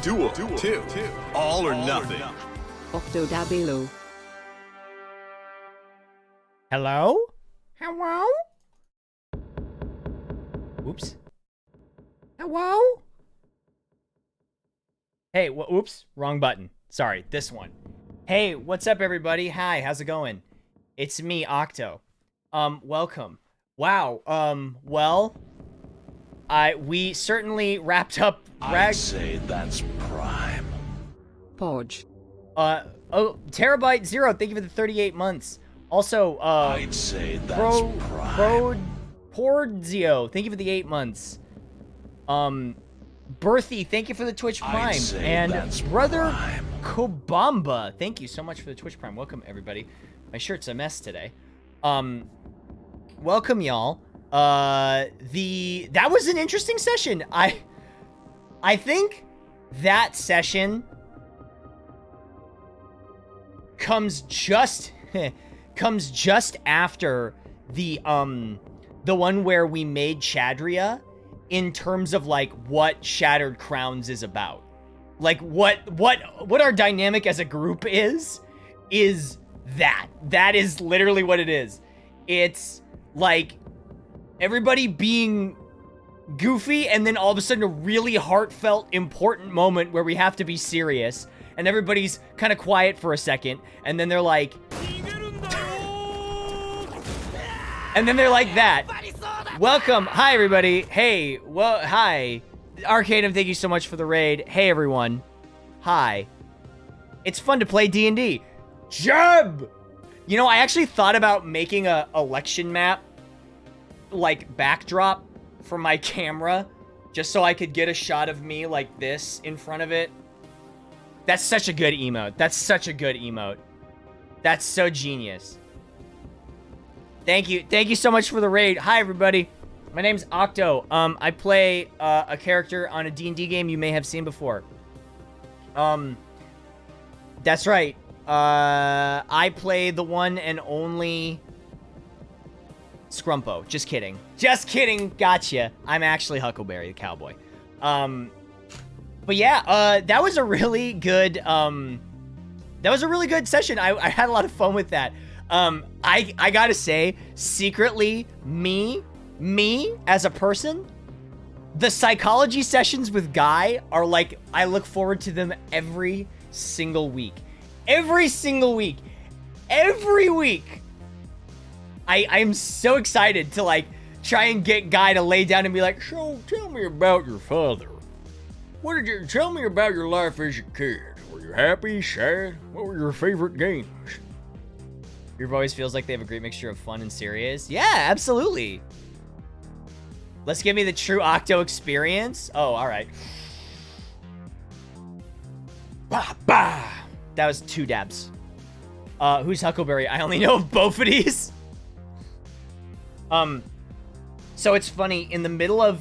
Duel 2. All or nothing. Octodabilo. Hello? Hello? Oops. Hello? Hey, oops, wrong button. Sorry, this one. Hey, what's up, everybody? Hi, how's it going? It's me, Octo. Welcome. Wow, well, we certainly wrapped up I'd say that's prime. Podge. Oh, Terabyte Zero, thank you for the 38 months. Also, I'd say that's prime. Pordzio, thank you for the 8 months. Birthy, thank you for the Twitch Prime. I'd say And that's Brother prime. Kobamba, thank you so much for the Twitch Prime. Welcome, everybody. My shirt's a mess today. Welcome, y'all. That was an interesting session. I think that session comes just after the one where we made Chadria in terms of like what Shattered Crowns is about. Like what our dynamic as a group is that. That is literally what it is. It's like everybody being goofy and then all of a sudden a really heartfelt, important moment where we have to be serious and everybody's kind of quiet for a second and then they're like and then they're like that. Welcome. Hi, everybody. Hey, well, hi. Arcadum, thank you so much for the raid. Hey, everyone. Hi. It's fun to play D&D. Jeb! You know, I actually thought about making a election map, like, backdrop for my camera, just so I could get a shot of me like this in front of it. That's such a good emote. That's such a good emote. That's so genius. Thank you. Thank you so much for the raid. Hi, everybody. My name's Octo. I play a character on a D&D game you may have seen before. That's right. I play the one and only Scrumpo. Just kidding. Just kidding. Gotcha. I'm actually Huckleberry the Cowboy. But yeah, that was a really good session. I had a lot of fun with that. I gotta say, secretly, me as a person, the psychology sessions with Guy are like, I look forward to them every single week. Every single week. Every week. I'm so excited to like try and get Guy to lay down and be like, so tell me about your father. Tell me about your life as a kid. Were you happy, sad? What were your favorite games? Your voice feels like they have a great mixture of fun and serious. Yeah, absolutely. Let's give me the true Octo experience. Oh, all right. Bah, bah. That was 2 dabs. Who's Huckleberry? I only know of Bofidis. So it's funny, in the middle of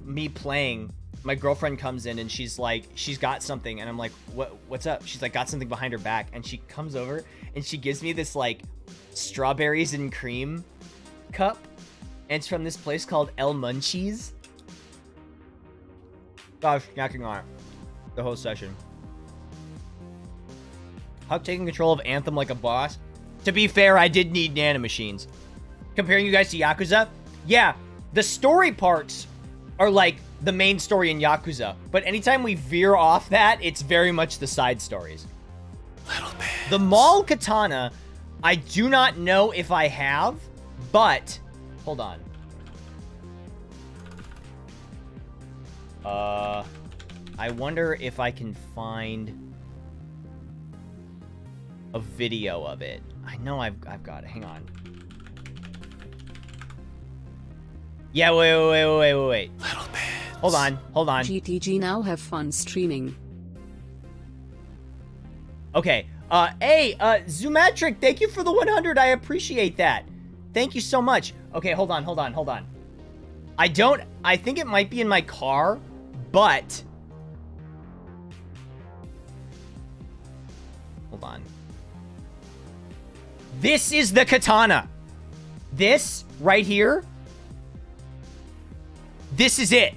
me playing, my girlfriend comes in and she's like, she's got something, and I'm like, what's up? She's like, got something behind her back, and she comes over and she gives me this like strawberries and cream cup, and it's from this place called El Munchies. Gosh, snacking on it the whole session. Huck taking control of Anthem like a boss. To be fair, I did need nanomachines. Comparing you guys to Yakuza, yeah, the story parts are like the main story in Yakuza, but anytime we veer off that, it's very much the side stories. Little bit. The Maul Katana, I do not know if I have, but hold on. I wonder if I can find a video of it. I know I've got it. Hang on. Yeah, wait. Little bit. Hold on. GTG now have fun streaming. Okay. Hey, Zoomatric, thank you for the 100. I appreciate that. Thank you so much. Okay, hold on. I think it might be in my car, but hold on. This is the katana. This right here. This is it.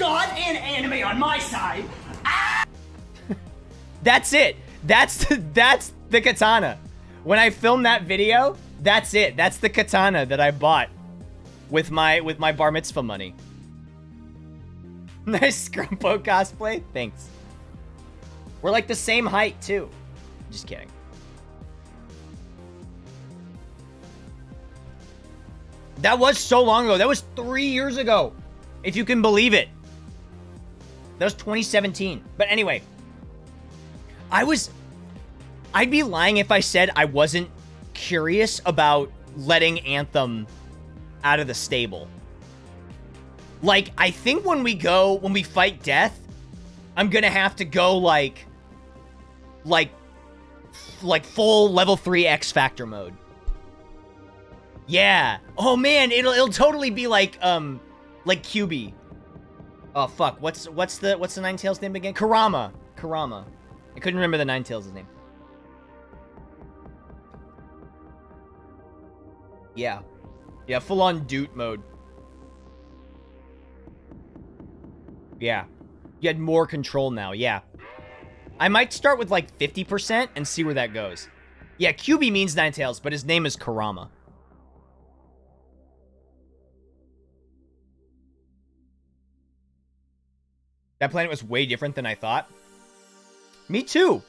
God and anime on my side. That's it. That's the katana. When I filmed that video, that's it. That's the katana that I bought with my bar mitzvah money. Nice Scrumpo cosplay. Thanks. We're like the same height too. Just kidding. That was so long ago. That was 3 years ago. If you can believe it. That was 2017. But anyway. I'd be lying if I said I wasn't curious about letting Anthem out of the stable. Like, I think when we fight death, I'm gonna have to go like full level 3 X Factor mode. Yeah. Oh man, it'll totally be like QB. Oh fuck, what's the Ninetales name again? Kurama. I couldn't remember the Ninetales' name. Yeah. Yeah, full on Doot mode. Yeah. You had more control now, yeah. I might start with like 50% and see where that goes. Yeah, QB means Ninetales, but his name is Kurama. That planet was way different than I thought. Me too.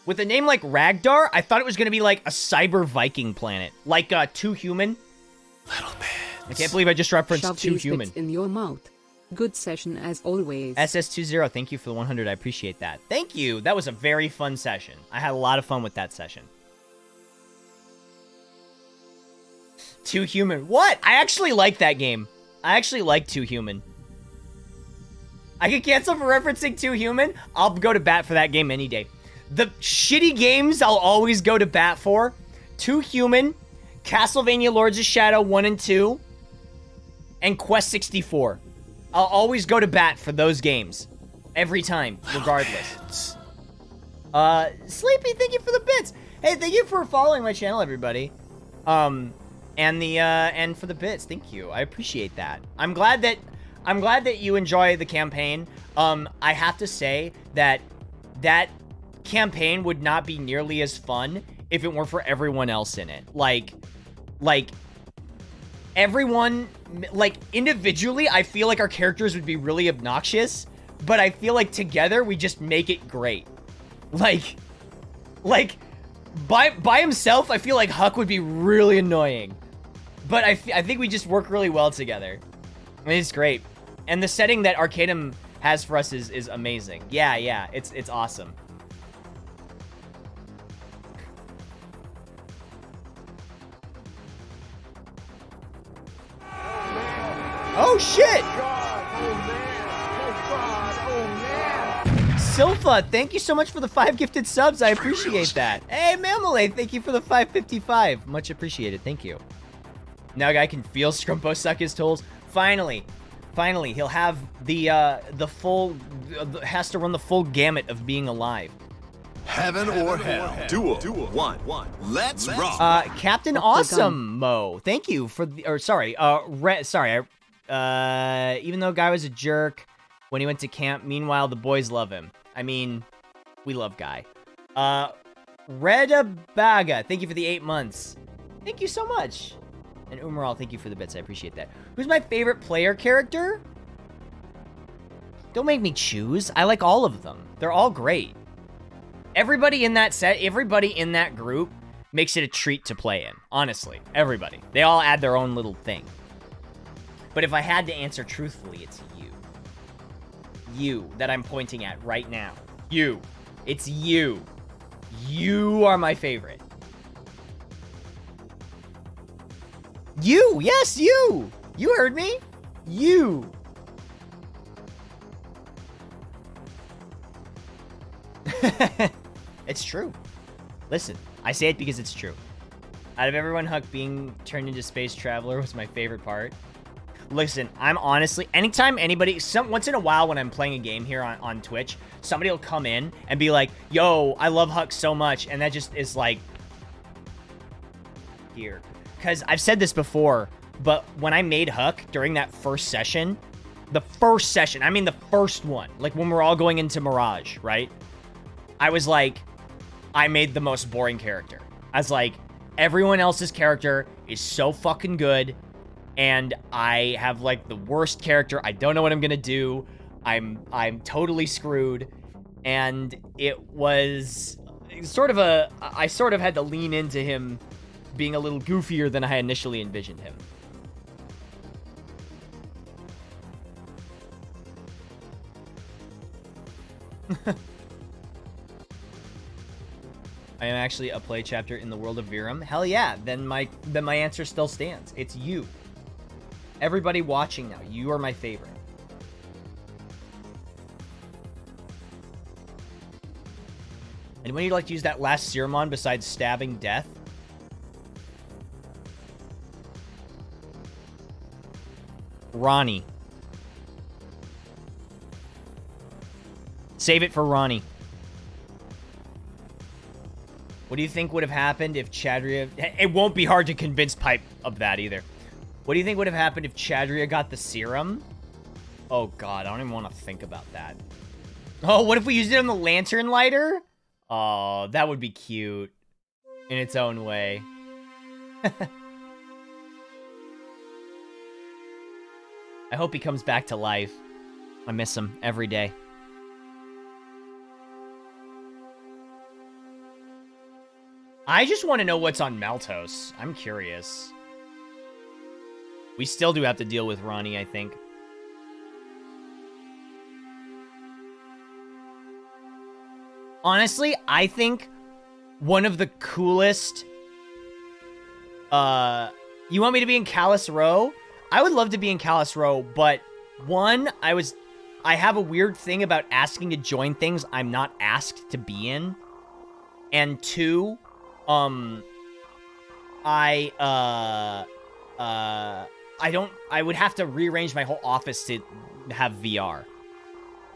With a name like Ragdar, I thought it was going to be like a cyber Viking planet. Like Too Human. Little bit. I can't believe I just referenced Shove Too these Human. bits in your mouth. Good session as always. SS20, thank you for the 100. I appreciate that. Thank you. That was a very fun session. I had a lot of fun with that session. Too Human. What? I actually like that game. I actually like Too Human. I can cancel for referencing Too Human. I'll go to bat for that game any day. The shitty games I'll always go to bat for. Too Human, Castlevania Lords of Shadow 1 and 2, and Quest 64. I'll always go to bat for those games. Every time, regardless. Sleepy, thank you for the bits. Hey, thank you for following my channel, everybody. And for the bits, thank you. I appreciate that. I'm glad that you enjoy the campaign. I have to say that campaign would not be nearly as fun if it weren't for everyone else in it. Like everyone, like individually, I feel like our characters would be really obnoxious, but I feel like together we just make it great. Like by himself, I feel like Huck would be really annoying, but I think we just work really well together. I mean, it's great. And the setting that Arcadum has for us is amazing. Yeah, it's awesome. Oh shit! Silpha, thank you so much for the 5 gifted subs. I appreciate that. Hey, Mammalay, thank you for the 555. Much appreciated. Thank you. Now a guy can feel Scrumpo suck his tools. Finally, he'll have the full, has to run the full gamut of being alive. Heaven or hell. Duel. One. Let's rock. Captain Awesome Mo, thank you for the, or sorry, even though Guy was a jerk when he went to camp, meanwhile the boys love him. I mean, we love Guy. Reda Baga, thank you for the 8 months. Thank you so much. And Umaral, thank you for the bits. I appreciate that. Who's my favorite player character? Don't make me choose. I like all of them. They're all great. Everybody in that set, everybody in that group makes it a treat to play in. Honestly, everybody. They all add their own little thing. But if I had to answer truthfully, it's you. You that I'm pointing at right now. You. It's you. You are my favorite. You! Yes, you! You heard me! You! It's true. Listen, I say it because it's true. Out of everyone, Huck being turned into Space Traveler was my favorite part. Listen, I'm honestly, anytime anybody, once in a while when I'm playing a game here on Twitch, somebody will come in and be like, yo, I love Huck so much, and that just is like, here. Because I've said this before, but when I made Huck during that first session, I mean the first one, like when we're all going into Mirage, right? I was like, I made the most boring character. I was like, everyone else's character is so fucking good, and I have like the worst character. I don't know what I'm gonna do. I'm totally screwed. And it was sort of I sort of had to lean into him being a little goofier than I had initially envisioned him. I am actually a play chapter in the world of Virum. Hell yeah, then my answer still stands. It's you. Everybody watching now, you are my favorite. And when you'd like to use that last serum on besides stabbing death? Ronnie. Save it for Ronnie. What do you think would have happened if Chadria... It won't be hard to convince Pipe of that either. What do you think would have happened if Chadria got the serum? Oh god, I don't even want to think about that. Oh, what if we used it on the lantern lighter? Oh, that would be cute. In its own way. I hope he comes back to life. I miss him every day. I just want to know what's on Maltos. I'm curious. We still do have to deal with Ronnie, I think. Honestly, I think one of the coolest... you want me to be in Callus Row? I would love to be in Callus Row, but one, I have a weird thing about asking to join things I'm not asked to be in. And two, I would have to rearrange my whole office to have VR.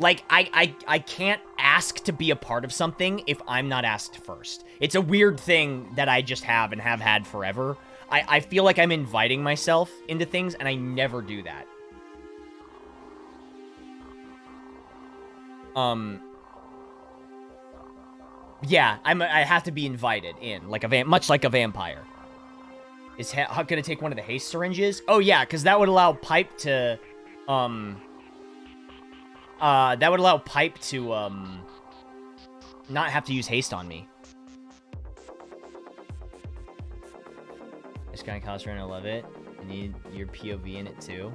Like, I can't ask to be a part of something if I'm not asked first. It's a weird thing that I just have and have had forever. I feel like I'm inviting myself into things, and I never do that. Yeah, I have to be invited in, like much like a vampire. Is Huck gonna take one of the haste syringes? Oh yeah, because that would allow Pipe to, not have to use haste on me. This kind of college runner, I love it. I need your POV in it too.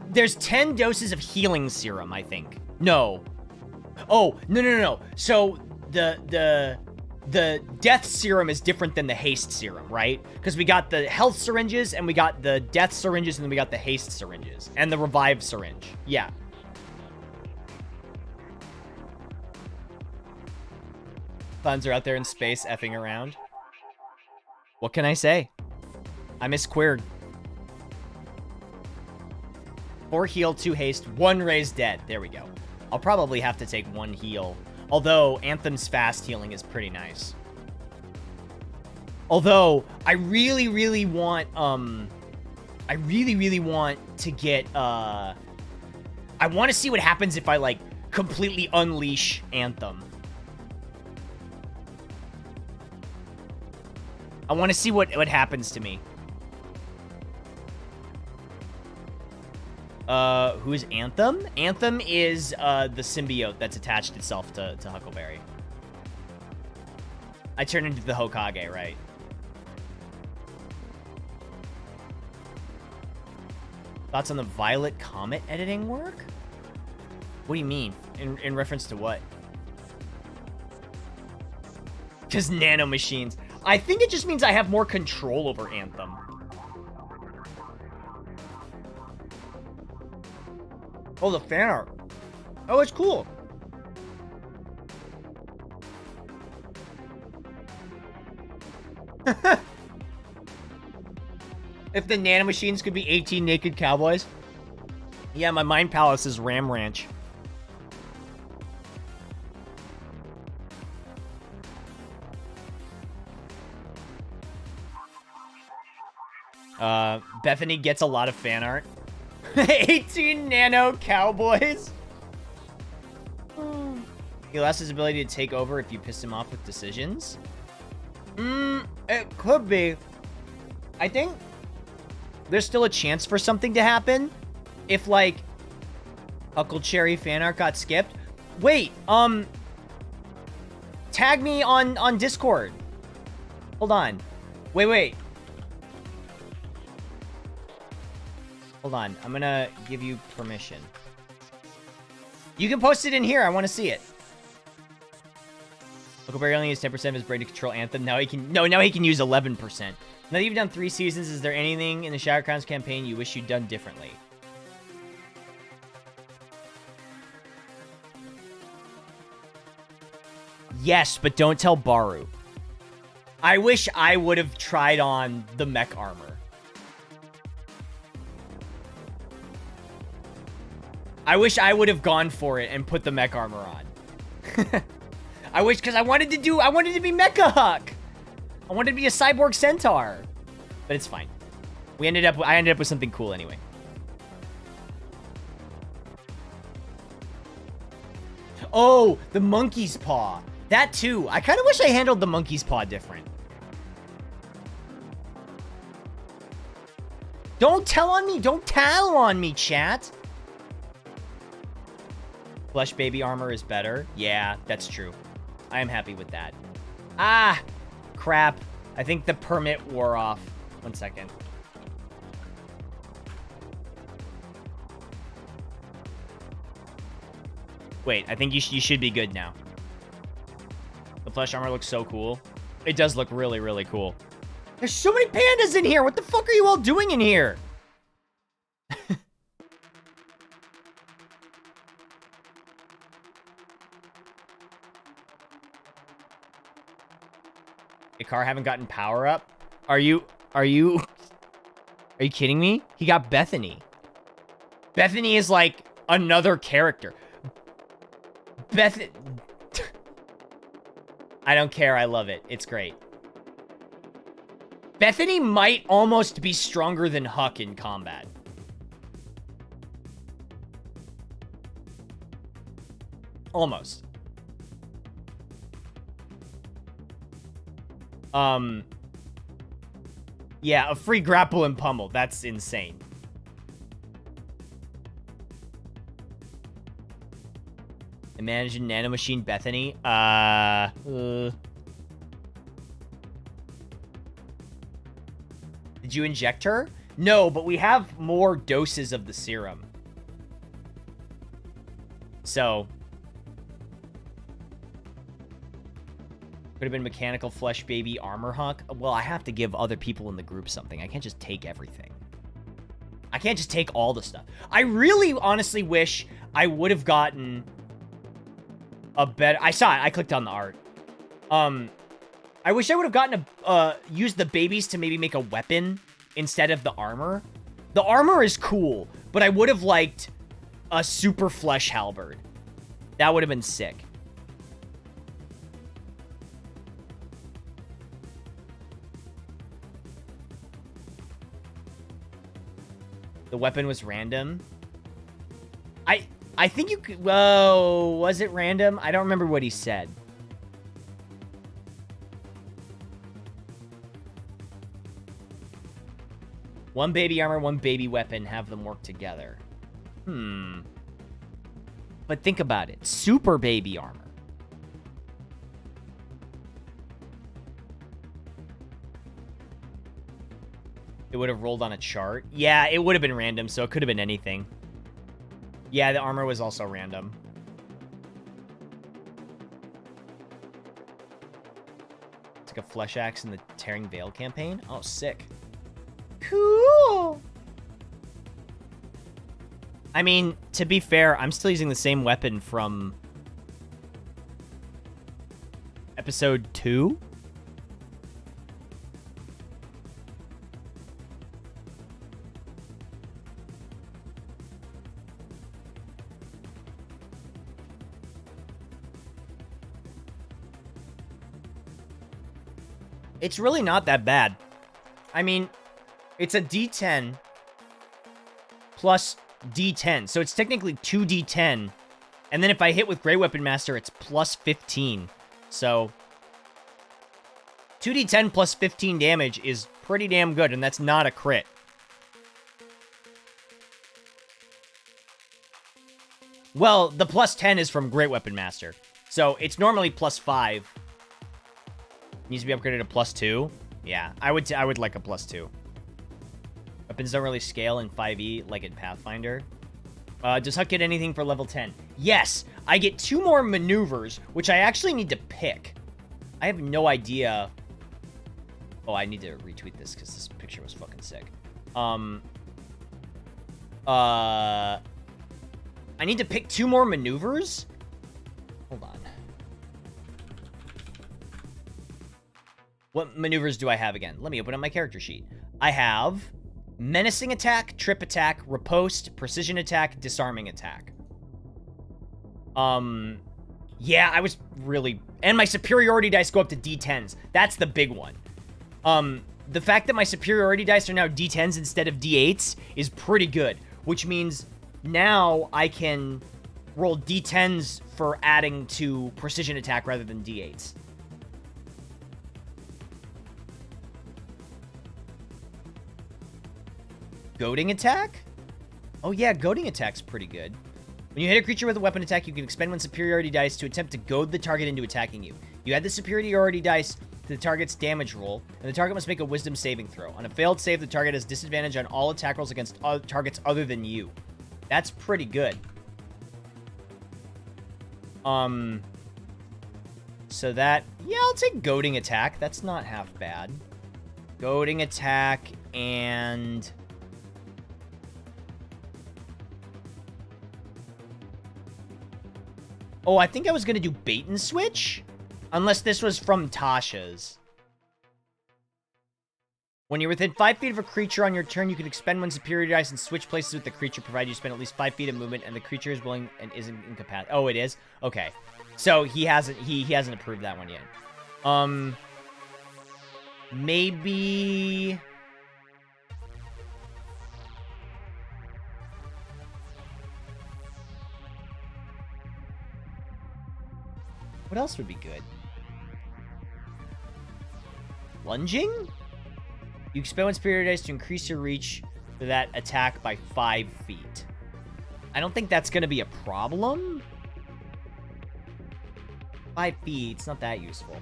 There's 10 doses of healing serum, I think. No. Oh, no. So the death serum is different than the haste serum, right? Because we got the health syringes, and we got the death syringes, and then we got the haste syringes. And the revive syringe. Yeah. Funds are out there in space effing around. What can I say? I miss Queered. 4 heal, 2 haste, 1 raise dead. There we go. I'll probably have to take 1 heal. Although, Anthem's fast healing is pretty nice. Although, I really, really want, to get, I want to see what happens if I, like, completely unleash Anthem. I want to see what happens to me. Who is Anthem? Anthem is, the symbiote that's attached itself to Huckleberry. I turn into the Hokage, right? Thoughts on the Violet Comet editing work? What do you mean? In reference to what? Because nanomachines. I think it just means I have more control over Anthem. Oh, the fan art. Oh, it's cool. If the nanomachines could be 18 naked cowboys. Yeah, my mind palace is Ram Ranch. Bethany gets a lot of fan art. 18 nano cowboys. He lost his ability to take over if you piss him off with decisions. It could be. I think there's still a chance for something to happen if, like, Huckle Cherry fan art got skipped. Wait, tag me on Discord. Hold on. Wait. Hold on. I'm gonna give you permission. You can post it in here. I want to see it. Huckleberry only used 10% of his brain to control Anthem. Now he can... No, now he can use 11%. Now that you've done 3 seasons, is there anything in the Shadow Crowns campaign you wish you'd done differently? Yes, but don't tell Baru. I wish I would have tried on the mech armor. I wish I would have gone for it and put the mech armor on. I wish, because I wanted to be Mecha Huck. I wanted to be a cyborg centaur. But it's fine. I ended up with something cool anyway. Oh, the monkey's paw. That too. I kind of wish I handled the monkey's paw different. Don't tell on me. Don't tell on me, chat. Flesh baby armor is better. Yeah, that's true. I am happy with that. Ah, crap. I think the permit wore off. 1 second. Wait, I think you should be good now. The flesh armor looks so cool. It does look really, really cool. There's so many pandas in here. What the fuck are you all doing in here? Car haven't gotten power up. Are you kidding me? He got Bethany. Bethany is like another character. I don't care. I love it. It's great. Bethany might almost be stronger than Huck in combat. Almost. Yeah, a free grapple and pummel. That's insane. Imagine nanomachine Bethany. Did you inject her? No, but we have more doses of the serum. So... Could have been mechanical flesh baby armor Huck. Well, I have to give other people in the group something. I can't just take everything. I can't just take all the stuff. I really honestly wish I would have gotten a better... I saw it. I clicked on the art. I wish I would have gotten used the babies to maybe make a weapon instead of the armor. The armor is cool, but I would have liked a super flesh halberd. That would have been sick. The weapon was random. I think you could... Whoa, was it random? I don't remember what he said. One baby armor, one baby weapon. Have them work together. But think about it. Super baby armor. It would have rolled on a chart. Yeah, it would have been random, so it could have been anything. Yeah, the armor was also random. It's like a flesh axe in the Tearing Veil campaign. Oh, sick. Cool. I mean, to be fair, I'm still using the same weapon from episode 2. It's really not that bad. I mean, It's a D10 plus D10. So it's technically 2D10. And then if I hit with Great Weapon Master, it's plus 15. So 2d10 plus 15 damage is pretty damn good, and that's not a crit. Well, the plus 10 is from Great Weapon Master. So it's normally plus 5. Needs to be upgraded to plus 2. Yeah, I would like a plus 2. Weapons don't really scale in 5e like in Pathfinder. Does Huck get anything for level 10? Yes, I get 2 more maneuvers, which I actually need to pick. I have no idea. Oh, I need to retweet this because this picture was fucking sick. I need to pick 2 more maneuvers? Hold on. What maneuvers do I have again? Let me open up my character sheet. I have menacing attack, trip attack, riposte, precision attack, disarming attack. Yeah, I was really... And my superiority dice go up to D10s. That's the big one. The fact that my superiority dice are now D10s instead of D8s is pretty good, which means now I can roll D10s for adding to precision attack rather than D8s. Goading attack? Oh yeah, goading attack's pretty good. When you hit a creature with a weapon attack, you can expend one superiority dice to attempt to goad the target into attacking you. You add the superiority dice to the target's damage roll, and the target must make a wisdom saving throw. On a failed save, the target has disadvantage on all attack rolls against targets other than you. That's pretty good. So that... Yeah, I'll take goading attack. That's not half bad. Goading attack and... Oh, I think I was going to do bait and switch? Unless this was from Tasha's. When you're within 5 feet of a creature on your turn, you can expend one superior dice and switch places with the creature, provided you spend at least 5 feet of movement and the creature is willing and isn't incapacitated. Oh, it is? Okay. So he hasn't approved that one yet. Maybe... What else would be good? Lunging? You expend one superior dice to increase your reach for that attack by 5 feet. I don't think that's going to be a problem. 5 feet, it's not that useful.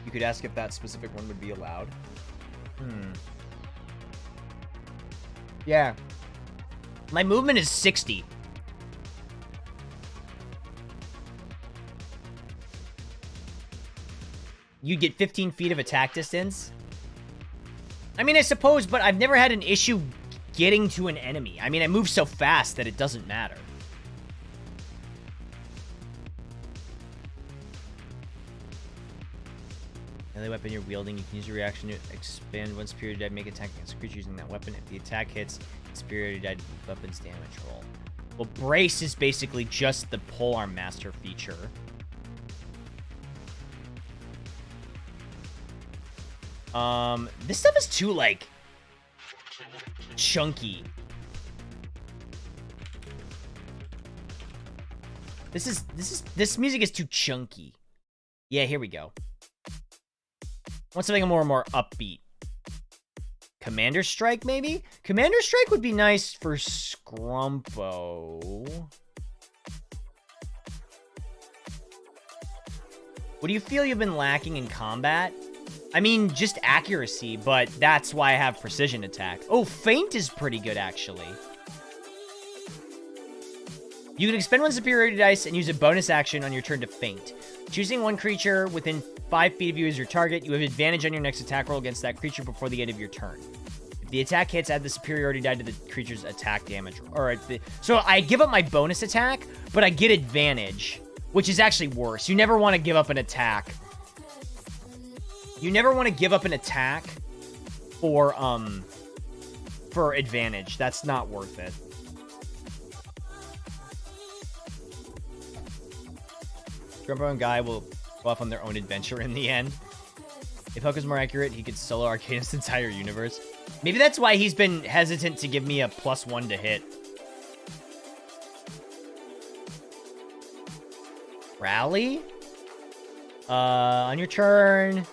You could ask if that specific one would be allowed. Yeah. My movement is 60. You get 15 feet of attack distance. I mean, I suppose, but I've never had an issue getting to an enemy. I mean, I move so fast that it doesn't matter. Melee weapon you're wielding, you can use your reaction to expand one superior die, make attack against a creature using that weapon. If the attack hits, superior die weapon's damage roll. Well, brace is basically just the polearm master feature. This stuff is too, like, chunky. This music is too chunky. Yeah, here we go. Want something more and more upbeat. Commander Strike, maybe? Commander Strike would be nice for Scrumpo. What do you feel you've been lacking in combat? I mean, just accuracy, but that's why I have precision attack. Oh, Feint is pretty good, actually. You can expend one superiority dice and use a bonus action on your turn to Feint. Choosing one creature within 5 feet of you as your target, you have advantage on your next attack roll against that creature before the end of your turn. If the attack hits, add the superiority die to the creature's attack damage. So I give up my bonus attack, but I get advantage, which is actually worse. You never want to give up an attack. You never want to give up an attack for advantage. That's not worth it. Grumpo and Guy will go off on their own adventure in the end. If Hook is more accurate, he could solo arcade his entire universe. Maybe that's why he's been hesitant to give me a +1 to hit. Rally? On your turn,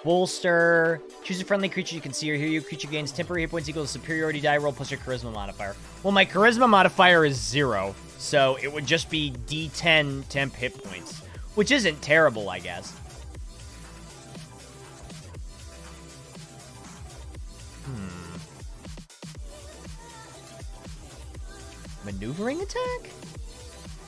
bolster. Choose a friendly creature you can see or hear you. Creature gains temporary hit points equal to superiority die roll plus your charisma modifier. Well, my charisma modifier is 0, so it would just be D10 temp hit points, which isn't terrible, I guess. Maneuvering attack?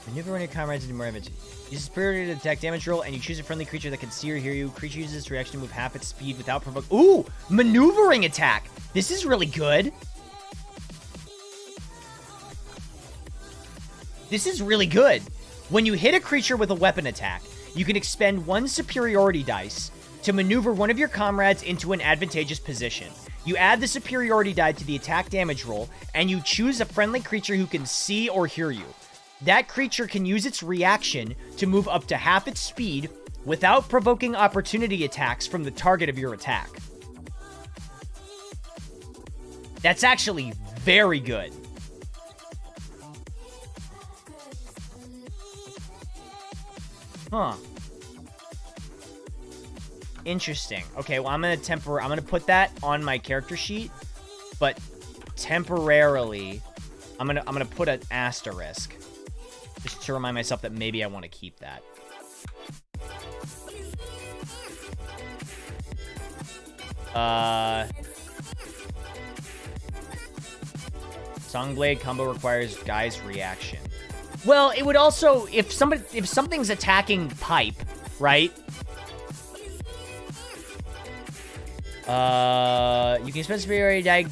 Maneuver when your comrades do more damage. Use superiority to attack damage roll, and you choose a friendly creature that can see or hear you. Creature uses its reaction to move half its speed without provoke. Ooh! Maneuvering attack! This is really good. This is really good. When you hit a creature with a weapon attack, you can expend 1 superiority dice to maneuver one of your comrades into an advantageous position. You add the superiority die to the attack damage roll, and you choose a friendly creature who can see or hear you. That creature can use its reaction to move up to half its speed without provoking opportunity attacks from the target of your attack. That's actually very good. Huh. Interesting. Okay, well, I'm gonna put that on my character sheet, but temporarily, I'm gonna put an asterisk just to remind myself that maybe I want to keep that. Songblade combo requires Guy's reaction. Well, it would also, if something's attacking pipe, right? You can spend superiority die.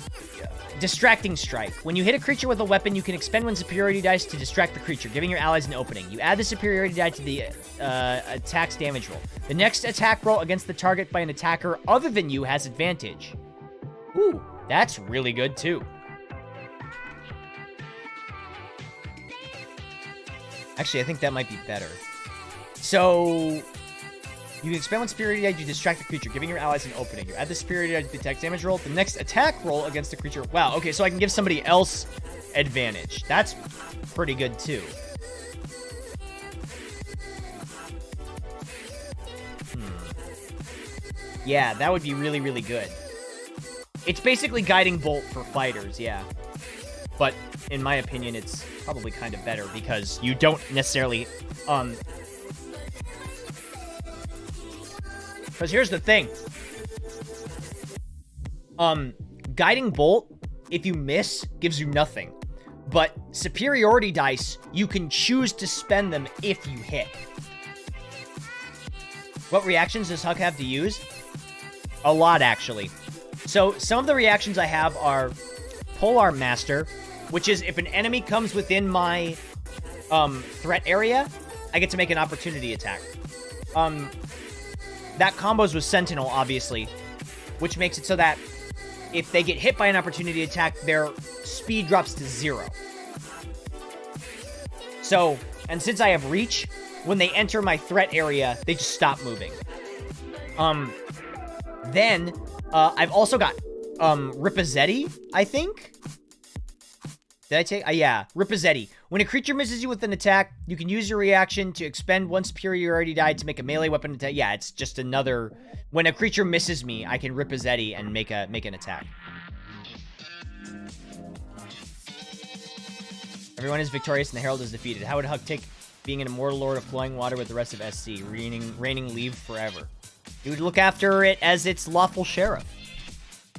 Distracting strike. When you hit a creature with a weapon, you can expend 1 superiority dice to distract the creature, giving your allies an opening. You add the superiority die to the attack's damage roll. The next attack roll against the target by an attacker other than you has advantage. Ooh, that's really good too. Actually, I think that might be better. So, you can expend 1 superiority die to distract the creature, giving your allies an opening. You add the superiority die to the attack damage roll. The next attack roll against the creature. Wow, okay, so I can give somebody else advantage. That's pretty good, too. Yeah, that would be really, really good. It's basically Guiding Bolt for fighters, yeah. But, in my opinion, it's probably kind of better because you don't necessarily, Because here's the thing. Guiding Bolt, if you miss, gives you nothing. But superiority dice, you can choose to spend them if you hit. What reactions does Huck have to use? A lot, actually. So, some of the reactions I have are Polar Master, which is if an enemy comes within my threat area, I get to make an opportunity attack. That combos with Sentinel, obviously, which makes it so that if they get hit by an opportunity attack, their speed drops to 0. So, and since I have reach, when they enter my threat area, they just stop moving. Then, I've also got, Ripazetti, I think? Did I take? Yeah, Ripazetti. When a creature misses you with an attack, you can use your reaction to expend 1 superiority die to make a melee weapon attack. Yeah, it's just another... When a creature misses me, I can Ripazetti and make an attack. Everyone is victorious and the Herald is defeated. How would Huck take being an immortal lord of flowing water with the rest of SC, reigning leave forever? He would look after it as its lawful sheriff.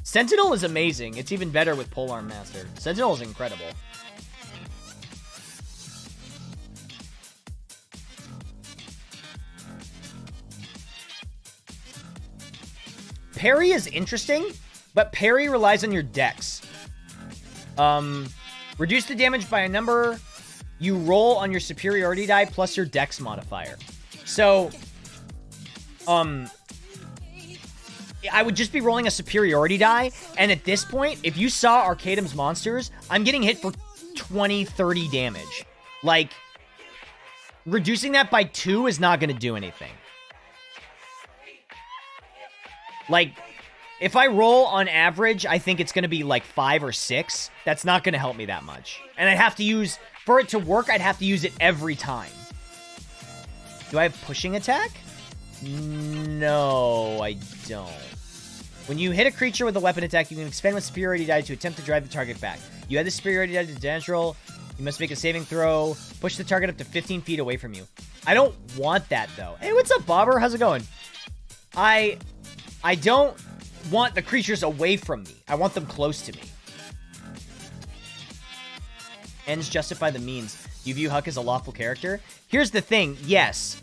Sentinel is amazing. It's even better with Polearm Master. Sentinel is incredible. Parry is interesting, but parry relies on your dex. Reduce the damage by a number you roll on your superiority die plus your dex modifier. So, I would just be rolling a superiority die, and at this point, if you saw Arcadum's monsters, I'm getting hit for 20, 30 damage. Like, reducing that by 2 is not going to do anything. Like, if I roll on average, I think it's going to be like 5 or 6. That's not going to help me that much. And I'd have to use, for it to work, I'd have to use it every time. Do I have pushing attack? No, I don't. When you hit a creature with a weapon attack, you can expend with superiority die to attempt to drive the target back. You add the superiority die to the damage roll. You must make a saving throw. Push the target up to 15 feet away from you. I don't want that, though. Hey, what's up, Bobber? How's it going? I don't want the creatures away from me. I want them close to me. Ends justify the means. You view Huck as a lawful character? Here's the thing. Yes.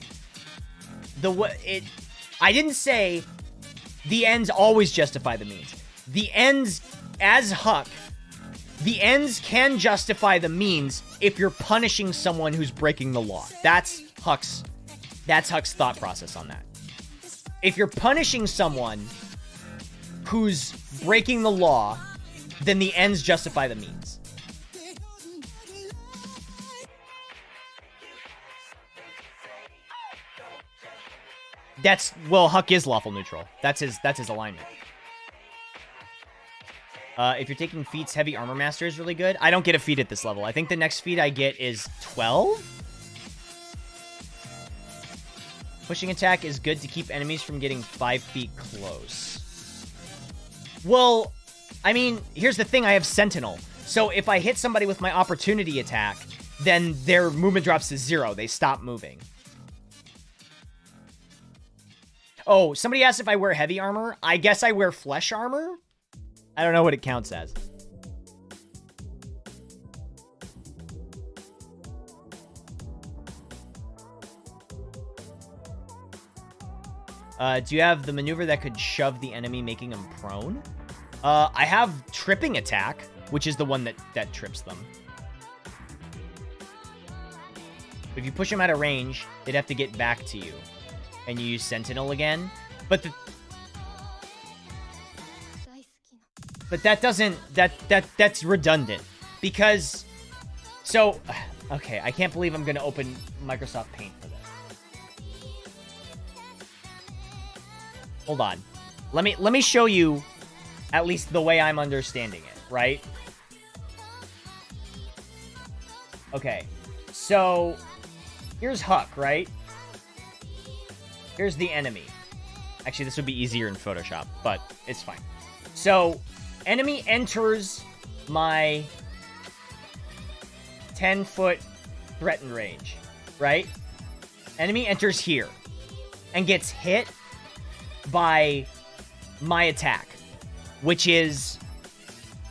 I didn't say the ends always justify the means. The ends, as Huck, the ends can justify the means if you're punishing someone who's breaking the law. That's Huck's thought process on that. If you're punishing someone who's breaking the law, then the ends justify the means. Well, Huck is lawful neutral. That's his alignment. If you're taking feats, Heavy Armor Master is really good. I don't get a feat at this level. I think the next feat I get is 12? Pushing attack is good to keep enemies from getting 5 feet close. Well, I mean, here's the thing. I have Sentinel. So if I hit somebody with my opportunity attack, then their movement drops to 0. They stop moving. Oh, somebody asked if I wear heavy armor. I guess I wear flesh armor. I don't know what it counts as. Do you have the maneuver that could shove the enemy, making him prone? I have tripping attack, which is the one that trips them. If you push them out of range, they'd have to get back to you. And you use Sentinel again. But that doesn't... That's redundant. Because... So... Okay, I can't believe I'm going to open Microsoft Paint for this. Hold on. Let me show you at least the way I'm understanding it, right? Okay. So... Here's Huck, right? Here's the enemy. Actually, this would be easier in Photoshop, but it's fine. So, enemy enters my 10-foot threatened range, right? Enemy enters here and gets hit by my attack, which is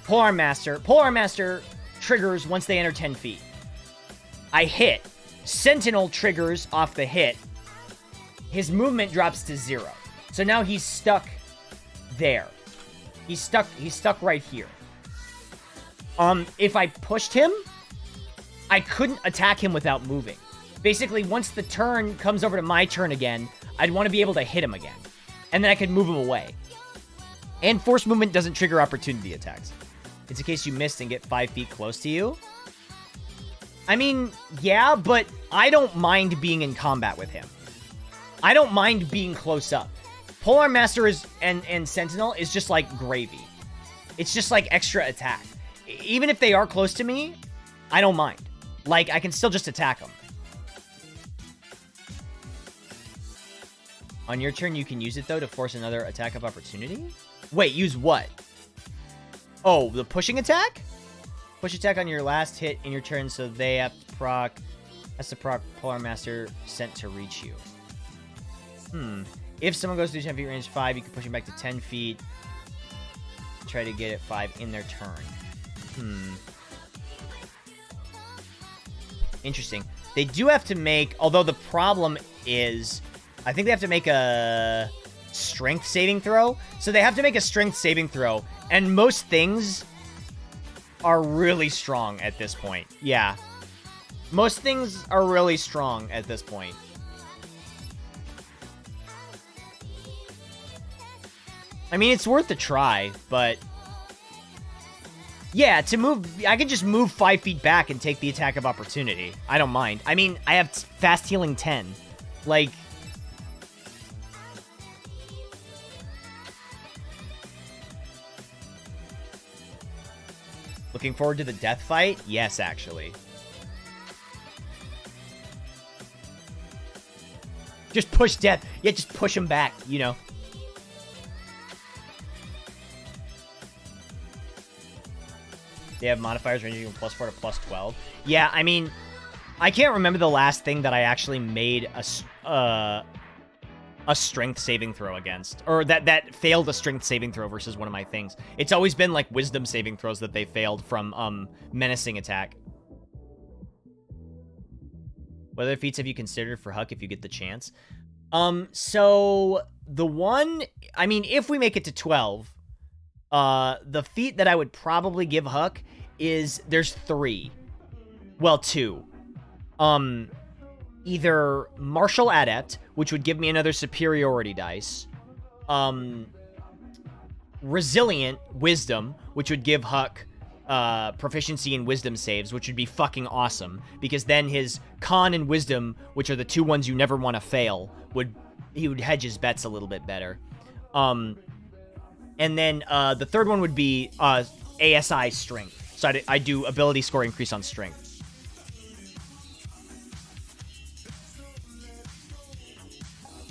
Polearm Master. Polearm Master triggers once they enter 10 feet. I hit. Sentinel triggers off the hit. His movement drops to 0. So now he's stuck there. He's stuck right here. If I pushed him, I couldn't attack him without moving. Basically, once the turn comes over to my turn again, I'd want to be able to hit him again. And then I could move him away. And force movement doesn't trigger opportunity attacks. It's in case you missed and get 5 feet close to you. I mean, yeah, but I don't mind being in combat with him. I don't mind being close up. Polearm Master and Sentinel is just like gravy. It's just like extra attack. Even if they are close to me, I don't mind. Like, I can still just attack them. On your turn, you can use it, though, to force another attack of opportunity? Wait, use what? Oh, the pushing attack? Push attack on your last hit in your turn, so they have to proc... Has to proc Polearm Master sent to reach you. If someone goes through 10 feet range 5, you can push them back to 10 feet. Try to get it 5 in their turn. Interesting. They do have to make... Although the problem is... I think they have to make a strength saving throw. So they have to make a strength saving throw. And most things are really strong at this point. Yeah. Most things are really strong at this point. I mean, it's worth a try, but... Yeah, to move, I can just move 5 feet back and take the attack of opportunity. I don't mind. I mean, I have fast healing 10. Like... Looking forward to the death fight? Yes, actually. Just push death. Yeah, just push him back, you know. They have modifiers ranging from +4 to +12. Yeah, I mean, I can't remember the last thing that I actually made a strength saving throw against. Or that failed a strength saving throw versus one of my things. It's always been, like, wisdom saving throws that they failed from, menacing attack. What other feats have you considered for Huck if you get the chance? So, the one... I mean, if we make it to 12... the feat that I would probably give Huck is, there's 3. Well, 2. Either Martial Adept, which would give me another superiority dice. Resilient Wisdom, which would give Huck, proficiency in wisdom saves, which would be fucking awesome. Because then his con and wisdom, which are the 2 ones you never want to fail, he would hedge his bets a little bit better. And then the third one would be ASI Strength. So I do ability score increase on Strength.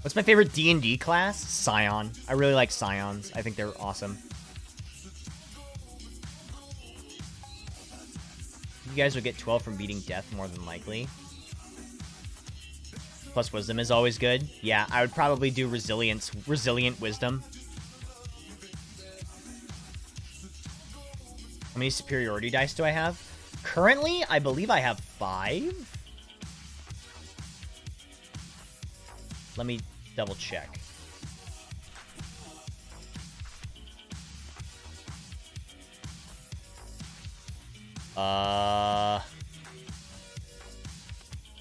What's my favorite D&D class? Scion. I really like Scions. I think they're awesome. You guys will get 12 from beating death more than likely. Plus wisdom is always good. Yeah, I would probably do resilient wisdom. How many superiority dice do I have? Currently, I believe I have 5. Let me double check.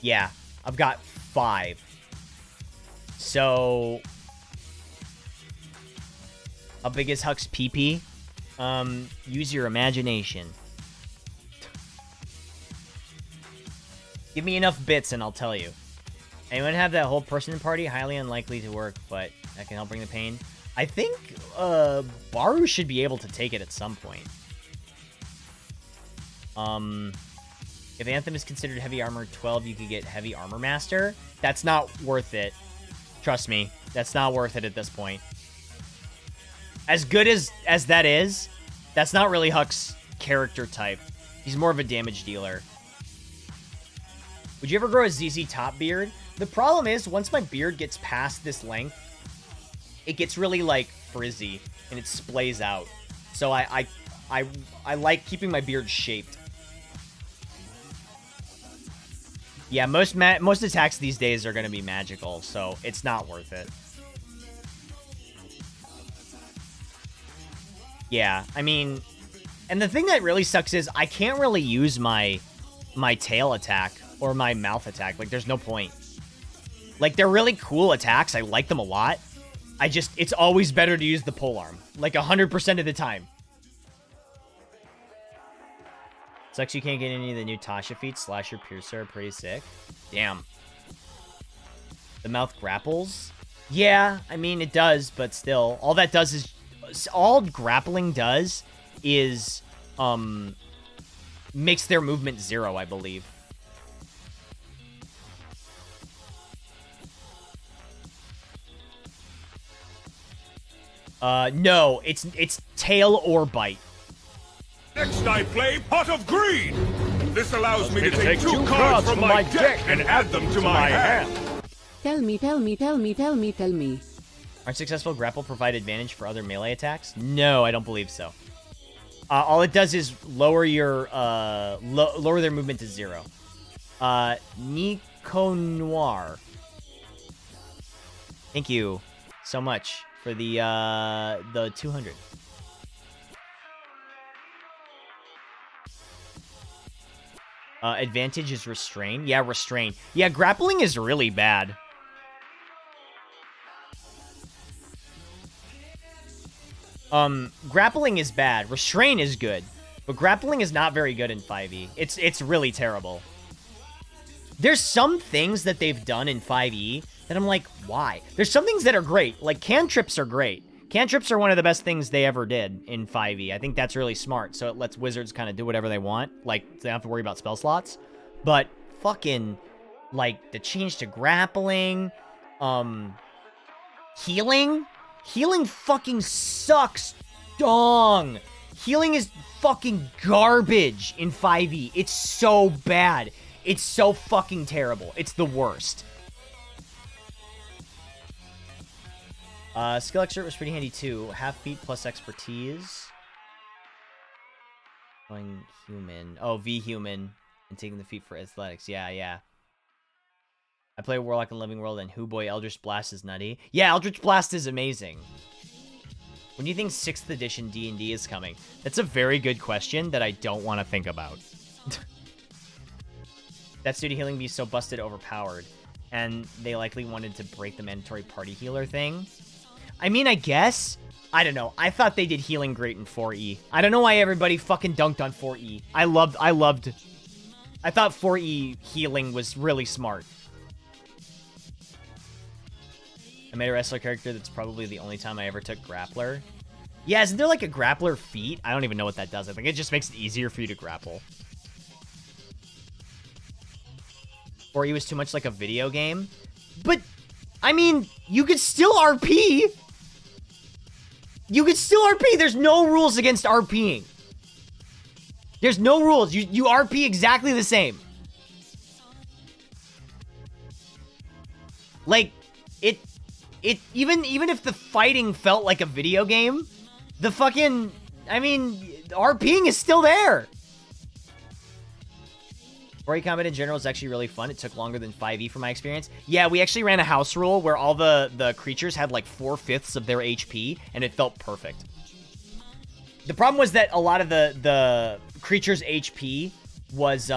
Yeah, I've got 5. So, how big is Huck's PP? Use your imagination. Give me enough bits and I'll tell you. Anyone have that whole person party? Highly unlikely to work, but that can help bring the pain. I think, Baru should be able to take it at some point. If Anthem is considered heavy armor 12, you could get heavy armor master. That's not worth it. Trust me, that's not worth it at this point. As good as that is, that's not really Huck's character type. He's more of a damage dealer. Would you ever grow a ZZ top beard? The problem is, once my beard gets past this length, it gets really, like, frizzy, and it splays out. So I like keeping my beard shaped. Yeah, most attacks these days are going to be magical, so it's not worth it. Yeah, I mean, and the thing that really sucks is I can't really use my tail attack or my mouth attack. Like, there's no point. Like, they're really cool attacks. I like them a lot. It's always better to use the polearm. Like, 100% of the time. Sucks you can't get any of the new Tasha feats. Slasher, Piercer are pretty sick. Damn. The mouth grapples? Yeah, I mean, it does, but still. All that does is... All grappling does is, makes their movement 0, I believe. No, it's tail or bite. Next I play Pot of Greed. This allows me to take 2 cards from my deck and add them to my hand. Tell me. Unsuccessful grapple provide advantage for other melee attacks? No, I don't believe so. All it does is lower your lower their movement to 0. Nico Noir. Thank you so much for the 200. Advantage is restrain. Yeah, restrain. Yeah, grappling is really bad. Grappling is bad. Restrain is good. But grappling is not very good in 5e. It's really terrible. There's some things that they've done in 5e that I'm like, why? There's some things that are great. Like, cantrips are great. Cantrips are one of the best things they ever did in 5e. I think that's really smart. So it lets wizards kind of do whatever they want. Like, they don't have to worry about spell slots. But fucking, like, the change to grappling, healing? Healing fucking sucks. Dong. Healing is fucking garbage in 5e. It's so bad. It's so fucking terrible. It's the worst. Skill excerpt was pretty handy too. Half feet plus expertise. Going human. Oh, V human. And taking the feat for athletics. Yeah, yeah. I play Warlock in Living World and Hoo Boy Eldritch Blast is nutty. Yeah, Eldritch Blast is amazing. When do you think 6th edition D&D is coming? That's a very good question that I don't want to think about. That Studio Healing be so busted overpowered. And they likely wanted to break the mandatory party healer thing. I mean, I guess. I don't know. I thought they did healing great in 4E. I don't know why everybody fucking dunked on 4E. I thought 4E healing was really smart. I made a wrestler character that's probably the only time I ever took grappler. Yeah, isn't there like a grappler feat? I don't even know what that does. I think it just makes it easier for you to grapple. 4E was too much like a video game. But, I mean, you could still RP. You could still RP. There's no rules against RPing. There's no rules. You RP exactly the same. Like, even if the fighting felt like a video game, the fucking, I mean, RPing is still there. 4E combat in general is actually really fun. It took longer than 5e from my experience. Yeah, we actually ran a house rule where all the creatures had like 4/5 of their HP, and it felt perfect. The problem was that a lot of the creatures' HP was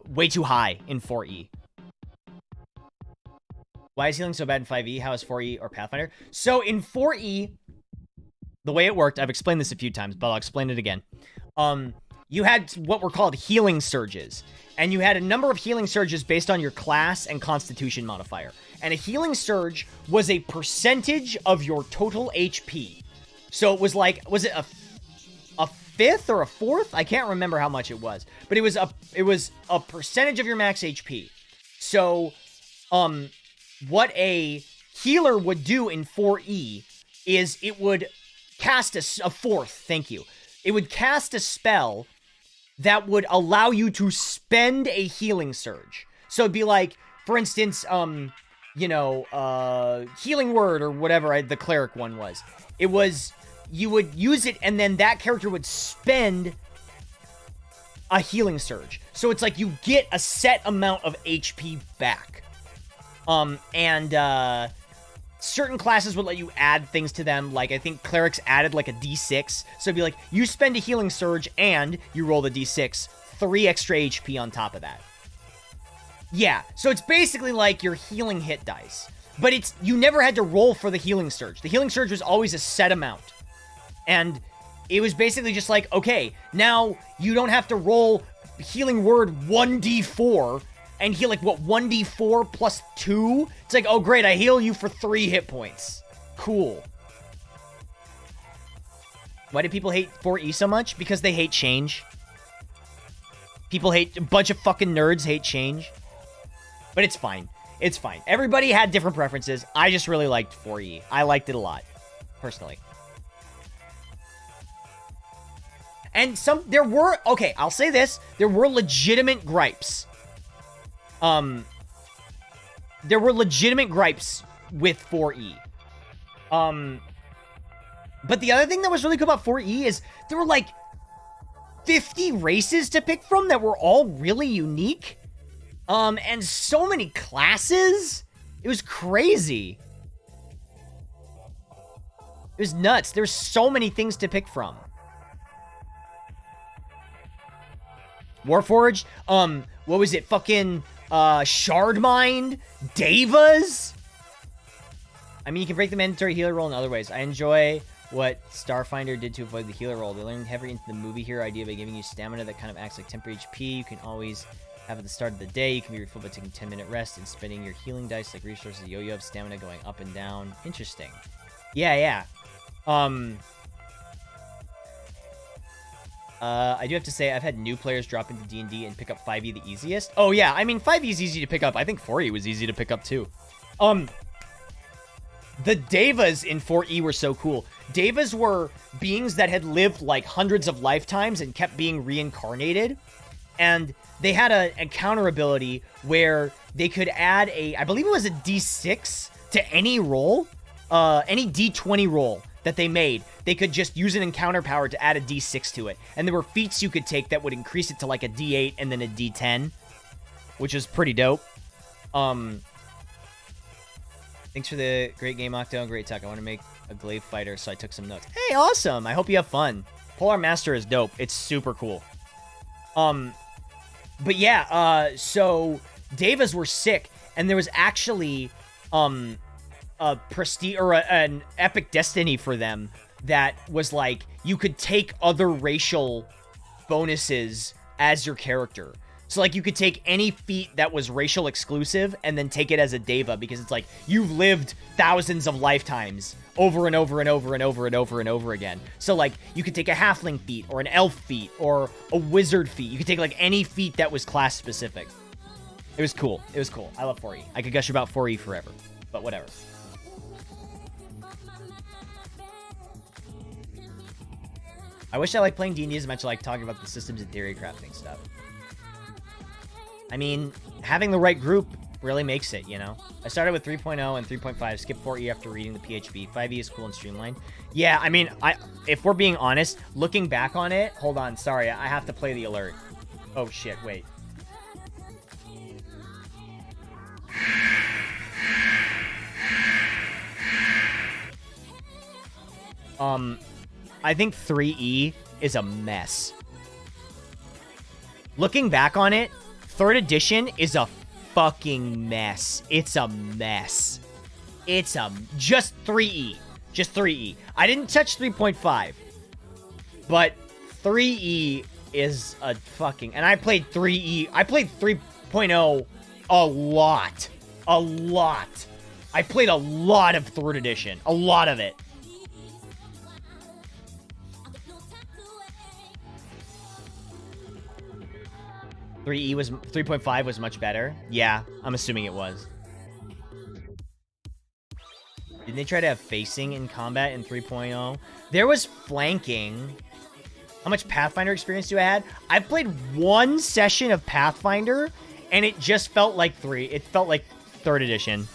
way too high in 4e. Why is healing so bad in 5e? How is 4e or Pathfinder? So in 4e, the way it worked, I've explained this a few times, but I'll explain it again. You had what were called healing surges. And you had a number of healing surges based on your class and constitution modifier. And a healing surge was a percentage of your total HP. So it was like, was it a fifth or a fourth? I can't remember how much it was. But it was a percentage of your max HP. So, what a healer would do in 4e is it would cast a fourth, thank you. It would cast a spell that would allow you to spend a healing surge. So it'd be like, for instance, healing word or whatever the cleric one was. It was, you would use it and then that character would spend a healing surge. So it's like you get a set amount of HP back. Certain classes would let you add things to them. Like, I think clerics added like a d6. So it'd be like, you spend a healing surge and you roll the d6. 3 extra HP on top of that. Yeah, so it's basically like your healing hit dice. But you never had to roll for the healing surge. The healing surge was always a set amount. And it was basically just like, okay, now you don't have to roll healing word 1d4 and heal, like, what, 1d4 plus 2? It's like, oh, great, I heal you for 3 hit points. Cool. Why do people hate 4E so much? Because they hate change. A bunch of fucking nerds hate change. But it's fine. It's fine. Everybody had different preferences. I just really liked 4E. I liked it a lot, personally. And okay, I'll say this. There were legitimate gripes. There were legitimate gripes with 4E. But the other thing that was really cool about 4E is there were like 50 races to pick from that were all really unique. And so many classes. It was crazy. It was nuts. There's so many things to pick from. Warforged, what was it? Fucking Shardmind, Devas. I mean, you can break the mandatory healer roll in other ways. I enjoy what Starfinder did to avoid the healer role. They learned heavily into the movie hero idea by giving you stamina that kind of acts like temporary HP. You can always have at the start of the day. You can be refilled by taking 10-minute rest and spending your healing dice like resources. Yo-yo have stamina going up and down. Interesting. Yeah. I do have to say, I've had new players drop into D&D and pick up 5e the easiest. Oh, yeah. I mean, 5e is easy to pick up. I think 4e was easy to pick up, too. The Devas in 4e were so cool. Devas were beings that had lived, like, hundreds of lifetimes and kept being reincarnated. And they had a counter ability where they could add I believe it was a D6 to any roll, any D20 roll that they made. They could just use an encounter power to add a D6 to it. And there were feats you could take that would increase it to like a D8 and then a D10, which is pretty dope. Thanks for the great game, Octo. Great talk. I want to make a glaive fighter, so I took some notes. Hey, awesome. I hope you have fun. Polar Master is dope. It's super cool. But yeah, so Devas were sick, and there was actually a prestige or an epic destiny for them that was like you could take other racial bonuses as your character. So like you could take any feat that was racial exclusive and then take it as a Deva, because it's like you've lived thousands of lifetimes over and over and over and over and over and over again. So like you could take a halfling feat or an elf feat or a wizard feat. You could take like any feat that was class specific. It was cool. It was cool. I love 4E. I could gush about 4E forever, but whatever. I wish I liked playing D&D as much as I like talking about the systems and theory crafting stuff. I mean, having the right group really makes it, you know? I started with 3.0 and 3.5, skipped 4E after reading the PHP. 5E is cool and streamlined. Yeah, I mean, if we're being honest, looking back on it... Hold on, sorry, I have to play the alert. Oh, shit, wait. I think 3E is a mess. Looking back on it, 3rd edition is a fucking mess. It's a mess. It's just 3E. Just 3E. I didn't touch 3.5. But 3E is a fucking... And I played 3E. I played 3.0 a lot. A lot. I played a lot of 3rd edition. A lot of it. 3.5 was much better. Yeah, I'm assuming it was. Didn't they try to have facing in combat in 3.0? There was flanking. How much Pathfinder experience do I had? I played 1 session of Pathfinder, and it just felt like 3. It felt like 3rd edition.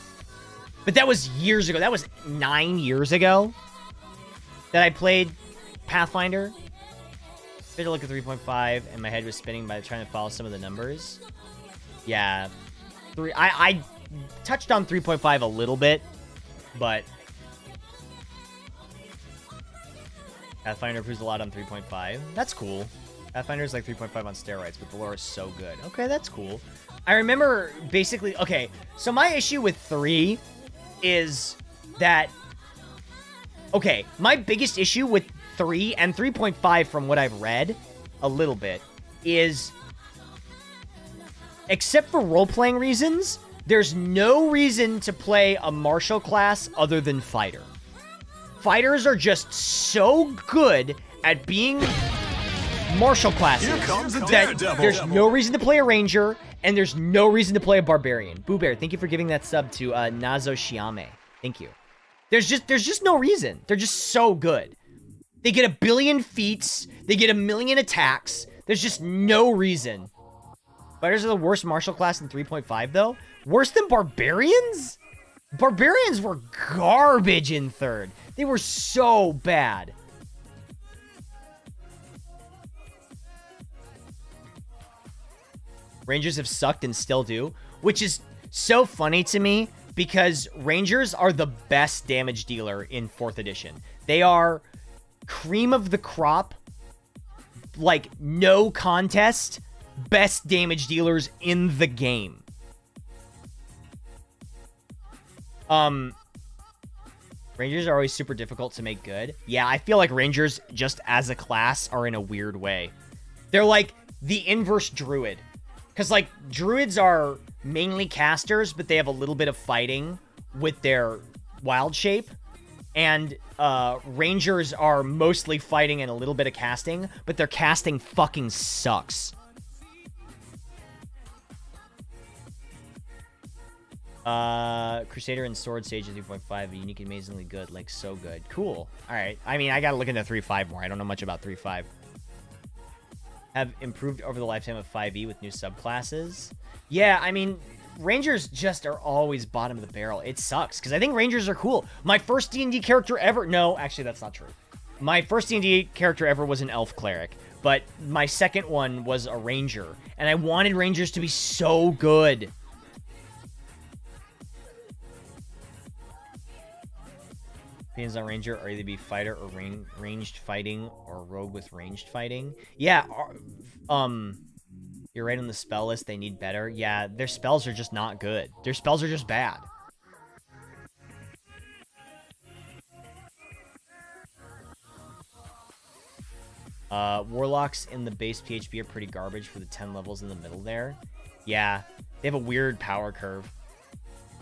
But that was years ago. That was 9 years ago that I played Pathfinder. I had to look at 3.5, and my head was spinning by trying to follow some of the numbers. Yeah. I touched on 3.5 a little bit, but Pathfinder improves a lot on 3.5. That's cool. Pathfinder is like 3.5 on steroids, but the lore is so good. Okay, that's cool. I remember basically... Okay, so my issue with 3 is that... Okay, my biggest issue with 3 and 3.5 from what I've read a little bit is, except for role-playing reasons, there's no reason to play a martial class other than fighter. Fighters are just so good at being martial classes that there's no reason to play a ranger and there's no reason to play a barbarian. Boo Bear, thank you for giving that sub to Nazo Shiame. Thank you. There's just no reason. They're just so good. They get 1 billion feats. They get 1 million attacks. There's just no reason. Fighters are the worst martial class in 3.5, though. Worse than barbarians? Barbarians were garbage in 3rd. They were so bad. Rangers have sucked and still do, which is so funny to me because Rangers are the best damage dealer in 4th edition. They are cream of the crop, like no contest, best damage dealers in the game. Rangers are always super difficult to make good. Yeah, I feel like Rangers, just as a class, are in a weird way. They're like the inverse druid. Because, like, druids are mainly casters, but they have a little bit of fighting with their wild shape. And Rangers are mostly fighting and a little bit of casting, but their casting fucking sucks. Crusader and Sword Sage at 3.5, unique and amazingly good, like so good. Cool. All right. I mean, I gotta look into 3.5 more. I don't know much about 3.5. Have improved over the lifetime of 5e with new subclasses. Yeah, I mean, Rangers just are always bottom of the barrel. It sucks because I think Rangers are cool. My first D&D character ever. No, actually, that's not true. My first D&D character ever was an elf cleric, but my second one was a ranger, and I wanted Rangers to be so good. Opinions on Ranger are either be fighter or ranged fighting or rogue with ranged fighting. Yeah, you're right on the spell list. They need better. Yeah, their spells are just not good. Their spells are just bad. Warlocks in the base PHP are pretty garbage for the 10 levels in the middle there. Yeah, they have a weird power curve.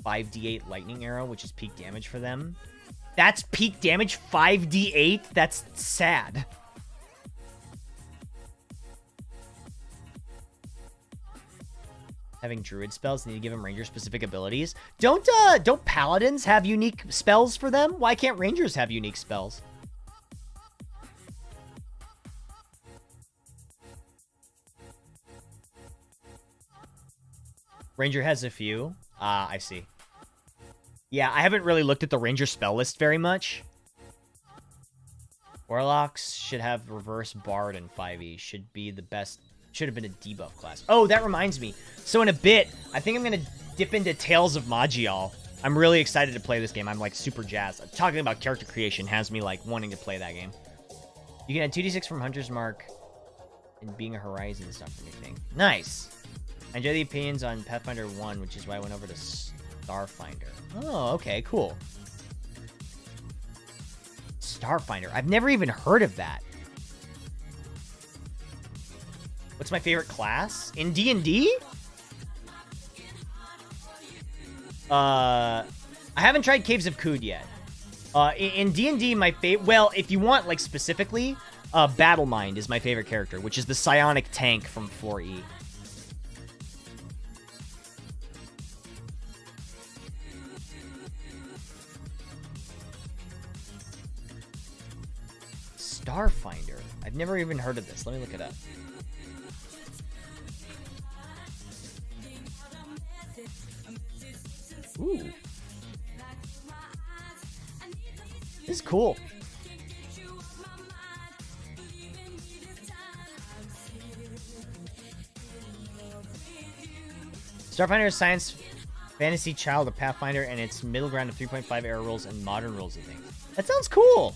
5d8 lightning arrow, which is peak damage for them. That's peak damage, 5d8? That's sad. Having druid spells, need to give them ranger-specific abilities. Don't paladins have unique spells for them? Why can't rangers have unique spells? Ranger has a few. I see. Yeah, I haven't really looked at the Ranger spell list very much. Warlocks should have reverse Bard in 5e. Should be the best. Should have been a debuff class. Oh, that reminds me. So in a bit, I think I'm going to dip into Tales of Magial. I'm really excited to play this game. I'm like super jazzed. Talking about character creation has me like wanting to play that game. You can add 2d6 from Hunter's Mark and being a Horizon stuff for anything. Nice. I enjoy the opinions on Pathfinder 1, which is why I went over to Starfinder. Oh, okay, cool. Starfinder. I've never even heard of that. What's my favorite class? In D&D? I haven't tried Caves of Kood yet. In D&D, my favorite... Well, if you want, like, specifically, Battlemind is my favorite character, which is the psionic tank from 4E. Starfinder. I've never even heard of this. Let me look it up. Ooh. This is cool. Starfinder is science fantasy child of Pathfinder and its middle ground of 3.5 era rules and modern rules, I think. That sounds cool.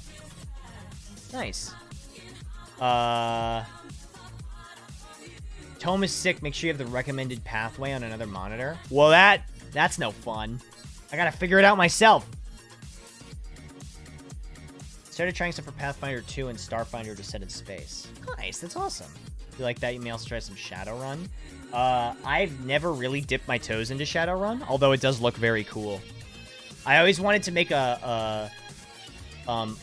Nice. Tome is sick. Make sure you have the recommended pathway on another monitor. Well, that's no fun. I gotta figure it out myself. Started trying stuff for Pathfinder 2 and Starfinder to set in space. Nice, that's awesome. If you like that, you may also try some Shadowrun. I've never really dipped my toes into Shadowrun, although it does look very cool. I always wanted to make I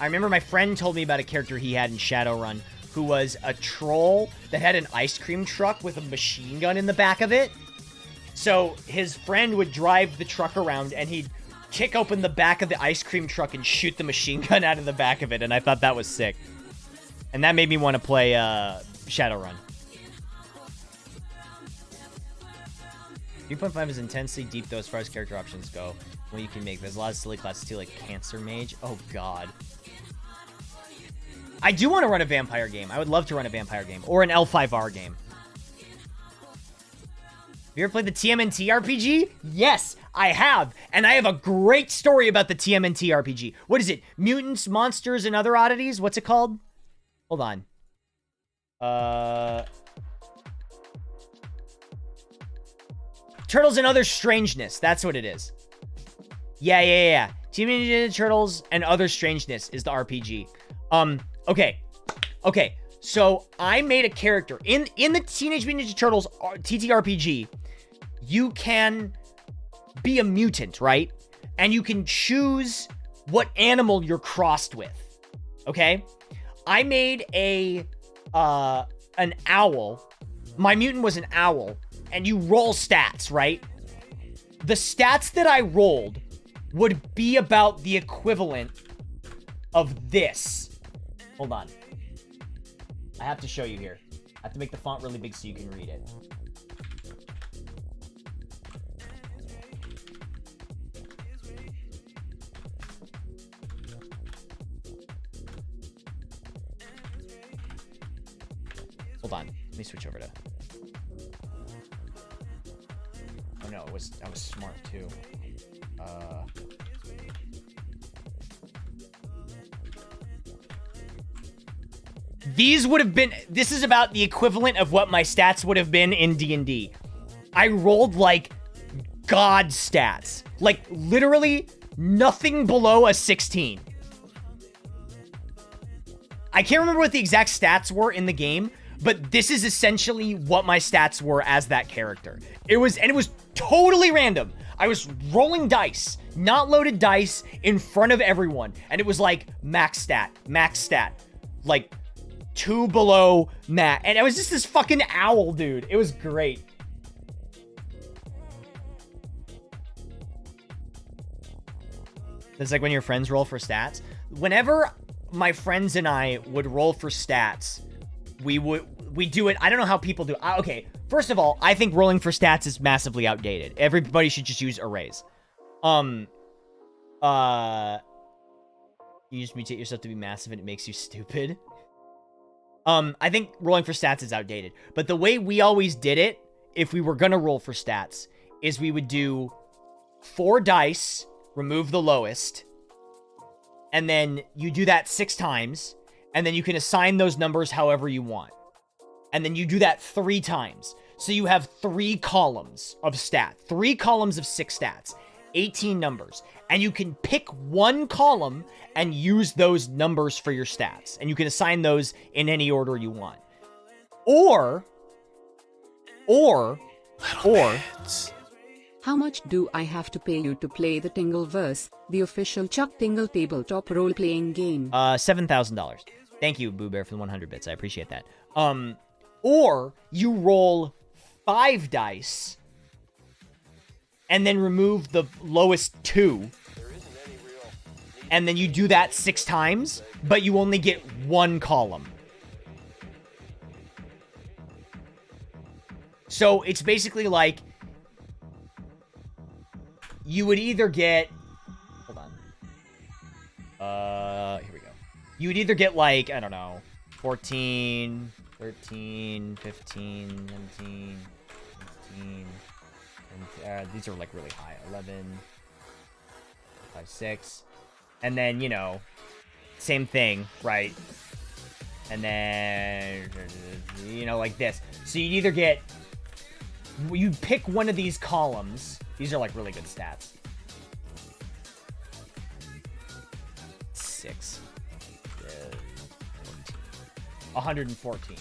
remember my friend told me about a character he had in Shadowrun who was a troll that had an ice cream truck with a machine gun in the back of it. So his friend would drive the truck around and he'd kick open the back of the ice cream truck and shoot the machine gun out of the back of it, and I thought that was sick. And that made me want to play Shadowrun. 3.5 is intensely deep, though, as far as character options go. What you can make. There's a lot of silly classes, too, like Cancer Mage. Oh, God. I do want to run a vampire game. I would love to run a vampire game. Or an L5R game. Have you ever played the TMNT RPG? Yes, I have. And I have a great story about the TMNT RPG. What is it? Mutants, Monsters, and Other Oddities? What's it called? Hold on. Turtles and Other Strangeness. That's what it is. Yeah. Teenage Mutant Ninja Turtles and Other Strangeness is the RPG. Okay. So I made a character in the Teenage Mutant Ninja Turtles TTRPG. You can be a mutant, right? And you can choose what animal you're crossed with. Okay? I made an owl. My mutant was an owl, and you roll stats, right? The stats that I rolled would be about the equivalent of this. Hold on. I have to show you here. I have to make the font really big so you can read it. Hold on. Let me switch over to... Oh no, I was smart too. These would have been... This is about the equivalent of what my stats would have been in D&D. I rolled, like, god stats. Like, literally nothing below a 16. I can't remember what the exact stats were in the game, but this is essentially what my stats were as that character. It was totally random. I was rolling dice, not loaded dice, in front of everyone. And it was like, max stat. Like... 2 below Matt. And I was just this fucking owl, dude. It was great. It's like when your friends roll for stats. Whenever my friends and I would roll for stats, we do it. I don't know how people do it. Okay, first of all, I think rolling for stats is massively outdated. Everybody should just use arrays. You just mutate yourself to be massive and it makes you stupid. I think rolling for stats is outdated. But the way we always did it, if we were gonna roll for stats, is we would do 4 dice, remove the lowest, and then you do that 6 times, and then you can assign those numbers however you want. And then you do that 3 times. So you have 3 columns of stats. 3 columns of 6 stats. 18 numbers. And you can pick one column and use those numbers for your stats. And you can assign those in any order you want. Or... How much do I have to pay you to play the Tingleverse, the official Chuck Tingle tabletop role-playing game? $7,000. Thank you, Boo Bear, for the 100 bits. I appreciate that. Or you roll 5 dice and then remove the lowest 2. And then you do that 6 times, but you only get 1 column. So it's basically like you would either get... Hold on. Here we go. You would either get, like, I don't know, 14, 13, 15, 17, 16... And, these are, like, really high. 11, 5, 6. And then, you know, same thing, right? And then, you know, like this. So you'd either get... You pick one of these columns. These are, like, really good stats. 6. 114.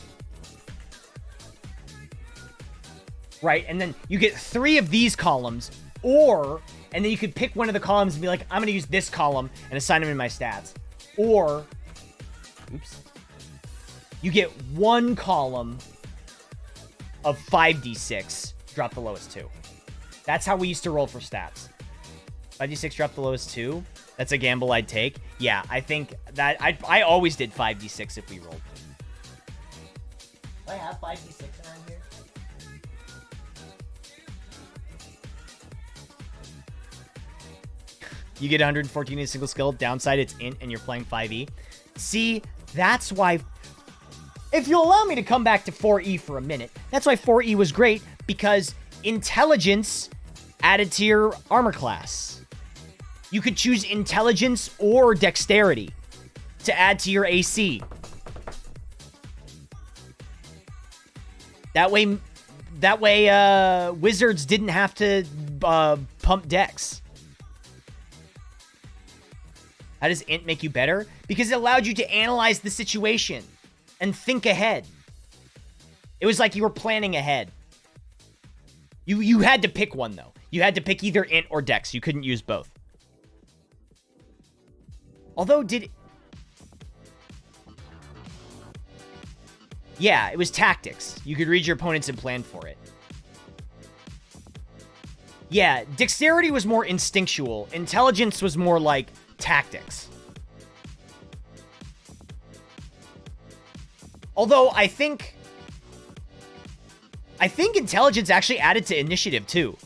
Right, and then you get 3 of these columns, and then you could pick one of the columns and be like, I'm going to use this column and assign them in my stats. Or, oops, you get 1 column of 5d6, drop the lowest 2. That's how we used to roll for stats. 5d6, drop the lowest 2. That's a gamble I'd take. Yeah, I think that I always did 5d6 if we rolled. Do I have 5d6 around here? You get 114 in a single skill. Downside, it's int, and you're playing 5e. See, that's why... If you'll allow me to come back to 4e for a minute, that's why 4e was great, because intelligence added to your armor class. You could choose intelligence or dexterity to add to your AC. That way, wizards didn't have to pump dex. How does int make you better? Because it allowed you to analyze the situation and think ahead. It was like you were planning ahead. You had to pick one, though. You had to pick either int or dex. You couldn't use both. Although, yeah, it was tactics. You could read your opponents and plan for it. Yeah, dexterity was more instinctual. Intelligence was more like tactics. Although, I think intelligence actually added to initiative, too.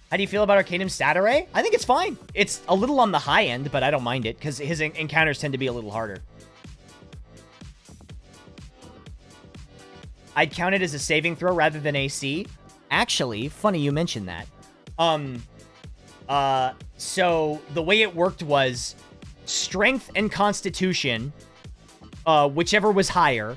How do you feel about Arcanum's stat array? I think it's fine. It's a little on the high end, but I don't mind it, because his encounters tend to be a little harder. I'd count it as a saving throw rather than AC. Actually, funny you mentioned that. So the way it worked was strength and constitution, whichever was higher,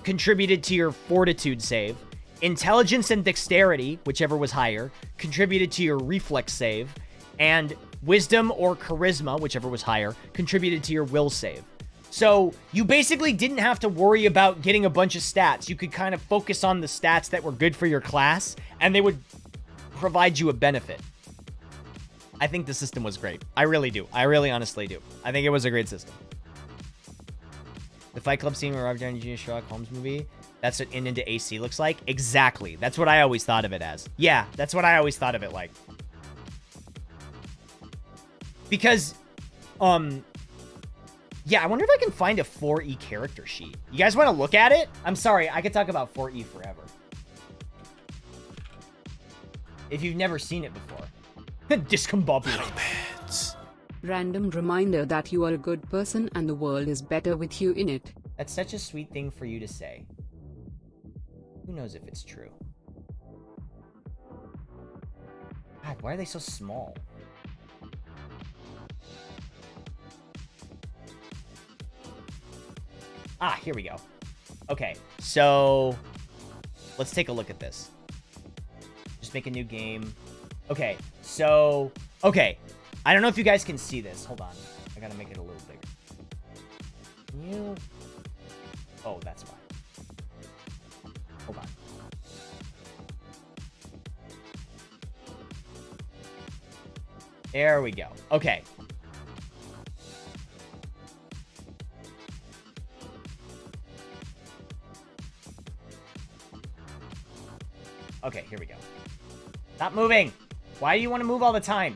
contributed to your fortitude save. Intelligence and dexterity, whichever was higher, contributed to your reflex save. And wisdom or charisma, whichever was higher, contributed to your will save. So you basically didn't have to worry about getting a bunch of stats. You could kind of focus on the stats that were good for your class, and they would provide you a benefit. I think the system was great. I really do. I really honestly do. I think it was a great system. The Fight Club scene where Robert Downey Jr. Sherlock Holmes movie, that's what into AC looks like? Exactly. That's what I always thought of it as. Yeah, that's what I always thought of it like. Because, yeah, I wonder if I can find a 4E character sheet. You guys want to look at it? I'm sorry, I could talk about 4E forever. If you've never seen it before. Discombobulated. Random reminder that you are a good person and the world is better with you in it. That's such a sweet thing for you to say. Who knows if it's true? God, why are they so small? Ah, here we go. Okay, so let's take a look at this. Just make a new game. Okay, so, okay. I don't know if you guys can see this. Hold on. I gotta make it a little bigger. Can you... Oh, that's fine. Hold on. There we go. Okay. Okay, here we go. Stop moving! Why do you want to move all the time?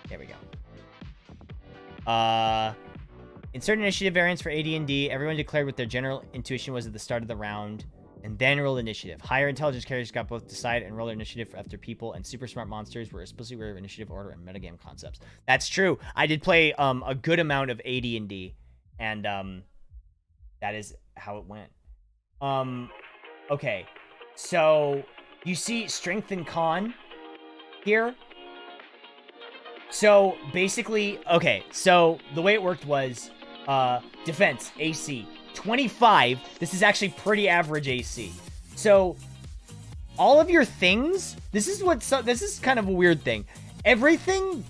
There we go. Insert initiative variance for AD&D. Everyone declared what their general intuition was at the start of the round, and then rolled initiative. Higher intelligence characters got both decide and roll their initiative after people, and super smart monsters were explicitly aware of initiative order and metagame concepts. That's true. I did play a good amount of AD&D, and that is how it went. Okay. So, you see strength and con here? So, basically, okay, so the way it worked was defense, AC, 25. This is actually pretty average AC. So, all of your things, this is kind of a weird thing. Everything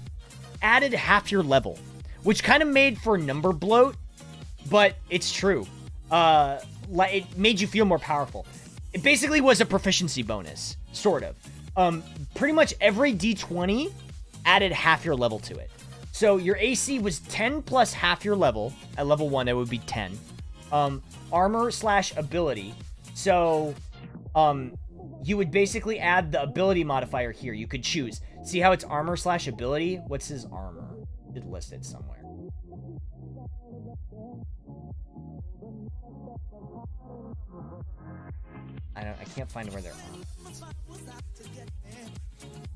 added half your level, which kind of made for number bloat, but it's true. It made you feel more powerful. It basically was a proficiency bonus, sort of. Pretty much every D20 added half your level to it. So your AC was 10 plus half your level. At level 1, it would be 10. Armor/ability. So, you would basically add the ability modifier here. You could choose. See how it's armor/ability? What's his armor? It's listed somewhere. I can't find where they're on.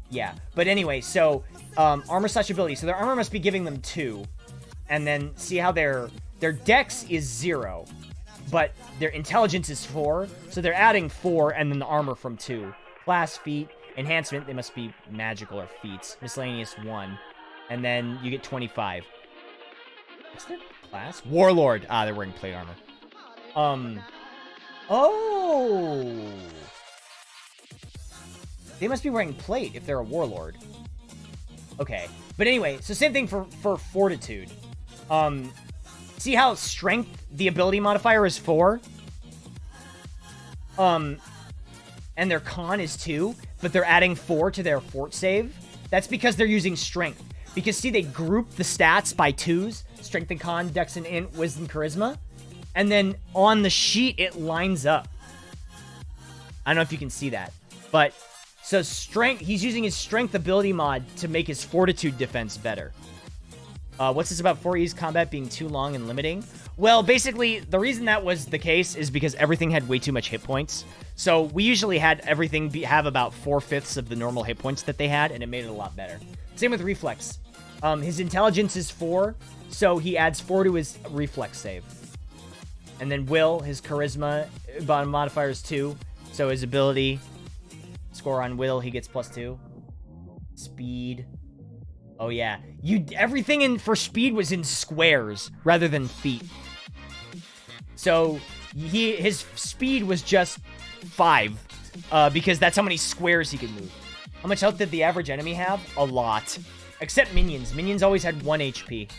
Yeah, but anyway, so armor/ability. So their armor must be giving them 2, and then see how their dex is 0, but their intelligence is 4. So they're adding 4, and then the armor from 2. Class, feat, enhancement. They must be magical or feats. Miscellaneous 1, and then you get 25. What's their class? Warlord. Ah, they're wearing plate armor. Oh! They must be wearing plate if they're a warlord. Okay. But anyway, so same thing for Fortitude. See how Strength, the ability modifier, is 4? And their Con is 2, but they're adding 4 to their Fort save? That's because they're using Strength. Because, see, they group the stats by 2s. Strength and Con, Dex and Int, Wisdom, Charisma. And then on the sheet, it lines up. I don't know if you can see that. But, so Strength, he's using his Strength ability mod to make his Fortitude defense better. What's this about 4E's combat being too long and limiting? Well, basically, the reason that was the case is because everything had way too much hit points. So we usually had everything have about 4/5 of the normal hit points that they had, and it made it a lot better. Same with Reflex. His intelligence is 4, so he adds 4 to his Reflex save. And then Will, his charisma bottom modifier is 2, so his ability score on Will, he gets +2. Speed. Oh yeah, everything for speed was in squares rather than feet. So his speed was just 5, because that's how many squares he could move. How much health did the average enemy have? A lot, except minions. Minions always had 1 HP.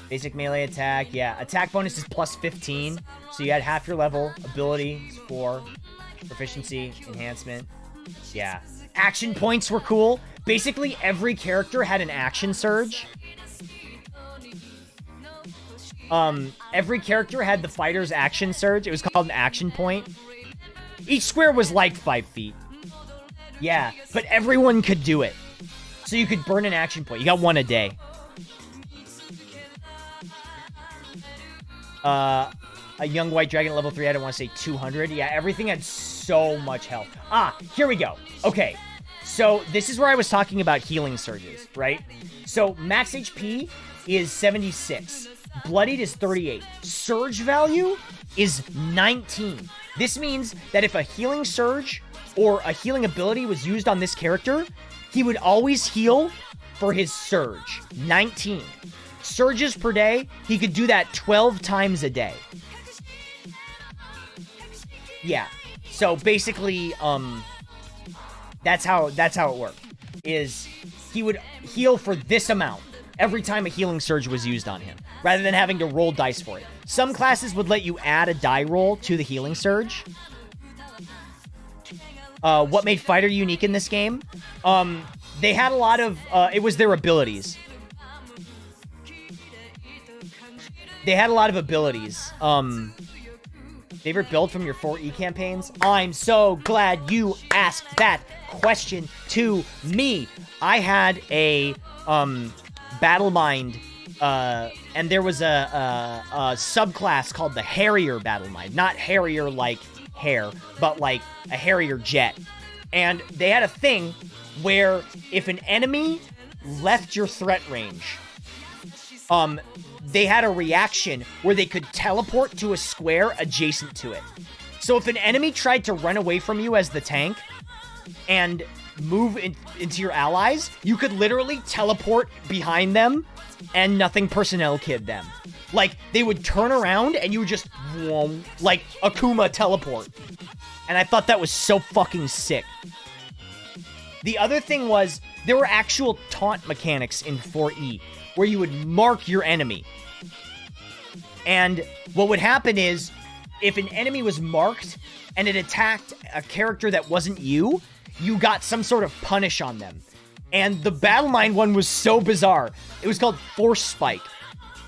Basic melee attack, yeah. Attack bonus is +15, so you had half your level. Ability is 4. Proficiency, enhancement. Yeah. Action points were cool. Basically, every character had an action surge. Every character had the fighter's action surge. It was called an action point. Each square was like 5 feet. Yeah, but everyone could do it. So you could burn an action point. You got 1 a day. A young white dragon at level 3, I don't want to say 200. Yeah, everything had so much health. Here we go. Okay, so this is where I was talking about healing surges, right? So max HP is 76. Bloodied is 38. Surge value is 19. This means that if a healing surge or a healing ability was used on this character, he would always heal for his surge. 19. Surges per day, he could do that 12 times a day. Yeah. So basically, that's how it worked. Is he would heal for this amount every time a healing surge was used on him, rather than having to roll dice for it. Some classes would let you add a die roll to the healing surge. What made Fighter unique in this game? They had a lot of, it was their abilities. They had a lot of abilities. Favorite build from your 4E campaigns? I'm so glad you asked that question to me. I had a Battle Mind, and there was a subclass called the Harrier Battle Mind. Not Harrier like hair, but like a Harrier jet. And they had a thing where if an enemy left your threat range, they had a reaction where they could teleport to a square adjacent to it. So if an enemy tried to run away from you as the tank and move into your allies, you could literally teleport behind them and nothing personnel kid them. Like, they would turn around and you would just, whoa, like Akuma teleport. And I thought that was so fucking sick. The other thing was, there were actual taunt mechanics in 4E, where you would mark your enemy. And what would happen is, if an enemy was marked and it attacked a character that wasn't you, you got some sort of punish on them. And the Battle Mind one was so bizarre. It was called Force Spike.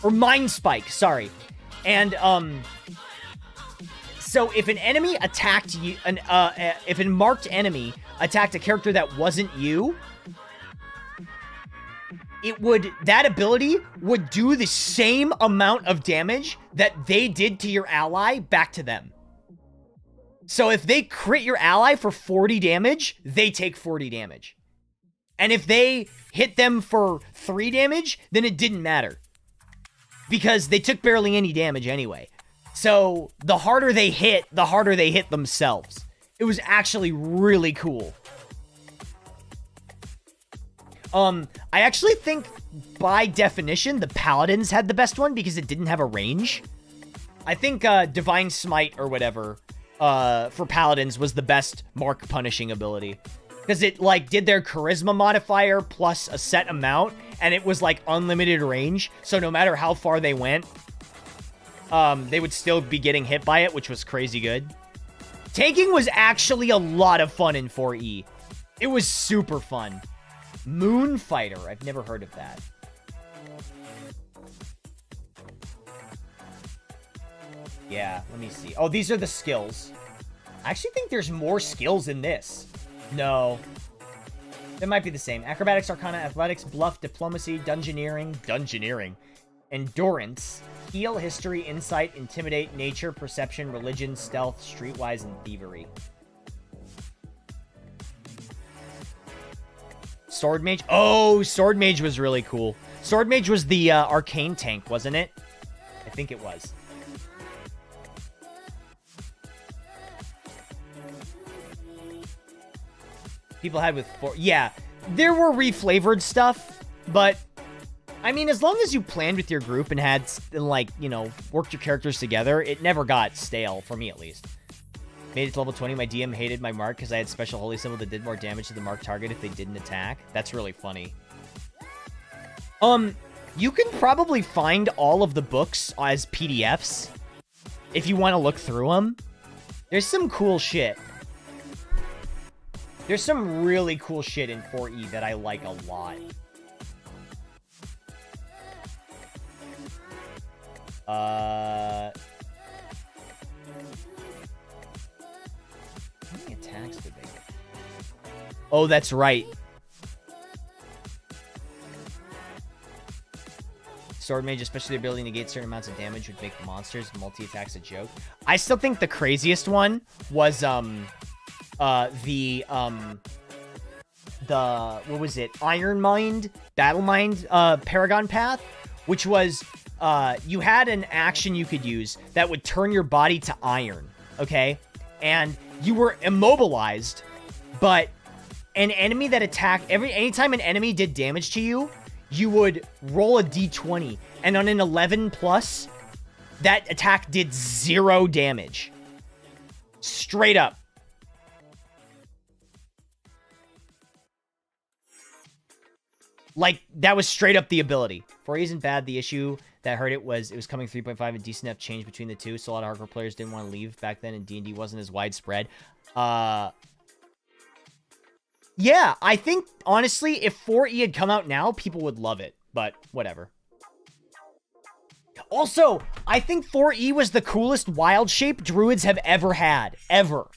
Or Mind Spike, sorry. And, so if an enemy attacked you, if a marked enemy attacked a character that wasn't you, that ability would do the same amount of damage that they did to your ally back to them. So if they crit your ally for 40 damage, they take 40 damage. And if they hit them for 3 damage, then it didn't matter. Because they took barely any damage anyway. So the harder they hit, the harder they hit themselves. It was actually really cool. I actually think, by definition, the Paladins had the best one because it didn't have a range. I think Divine Smite or whatever for paladins was the best mark punishing ability. Because it, like, did their charisma modifier plus a set amount, and it was, like, unlimited range. So no matter how far they went, they would still be getting hit by it, which was crazy good. Tanking was actually a lot of fun in 4E. It was super fun. Moonfighter. I've never heard of that. Yeah, let me see. Oh, these are the skills. I actually think there's more skills in this. No. They might be the same. Acrobatics, Arcana, Athletics, Bluff, Diplomacy, Dungeoneering, Endurance, Heal, History, Insight, Intimidate, Nature, Perception, Religion, Stealth, Streetwise, and Thievery. Sword Mage. Oh, Sword Mage was really cool. Sword Mage was the arcane tank, wasn't it? I think it was. People had with 4. Yeah, there were reflavored stuff, but I mean, as long as you planned with your group and had, like, you know, worked your characters together, it never got stale, for me at least. Made it to level 20. My DM hated my mark because I had special holy symbol that did more damage to the mark target if they didn't attack. That's really funny. You can probably find all of the books as PDFs if you want to look through them. There's some cool shit. There's some really cool shit in 4E that I like a lot. How many attacks did they get? Oh, that's right. Sword Mage, especially the ability to negate certain amounts of damage, would make monsters multi-attacks a joke. I still think the craziest one was, what was it? Iron Mind, Battle Mind, Paragon Path, which was, you had an action you could use that would turn your body to iron, okay? And you were immobilized, but an enemy that attacked, anytime an enemy did damage to you, you would roll a d20, and on an 11 plus, that attack did 0 damage. Straight up. Like, that was straight up the ability. 4E isn't bad. The issue that hurt it was coming 3.5 and decent enough change between the two, so a lot of hardcore players didn't want to leave back then, and D&D wasn't as widespread. Yeah, I think, honestly, if 4E had come out now, people would love it, but whatever. Also, I think 4E was the coolest wild shape druids have ever had. Ever.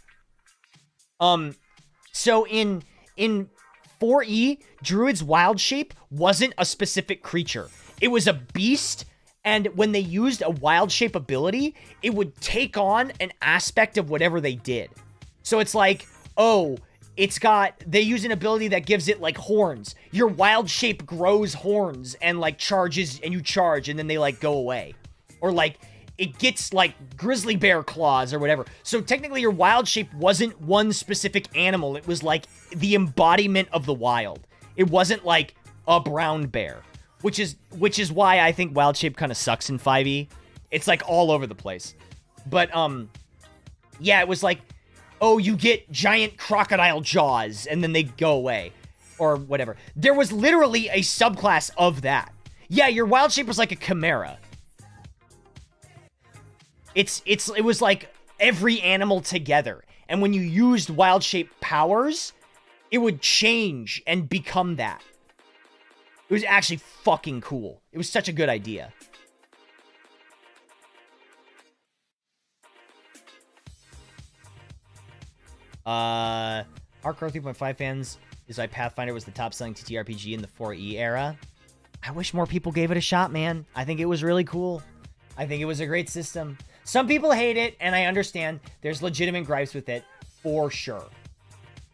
So in 4E, druid's wild shape wasn't a specific creature. It was a beast, and when they used a wild shape ability, it would take on an aspect of whatever they did. So it's like, oh, they use an ability that gives it, like, horns. Your wild shape grows horns and, like, charges, and you charge, and then they, like, go away. Or, like, it gets, like, grizzly bear claws or whatever. So technically your wild shape wasn't one specific animal. It was, like, the embodiment of the wild. It wasn't, like, a brown bear. Which is why I think wild shape kind of sucks in 5e. It's, like, all over the place. But, yeah, it was like, oh, you get giant crocodile jaws, and then they go away. Or whatever. There was literally a subclass of that. Yeah, your wild shape was like a chimera. It was like every animal together. And when you used wild shape powers, it would change and become that. It was actually fucking cool. It was such a good idea. Hardcore 3.5 fans is why Pathfinder was the top-selling TTRPG in the 4E era. I wish more people gave it a shot, man. I think it was really cool. I think it was a great system. Some people hate it, and I understand. There's legitimate gripes with it, for sure.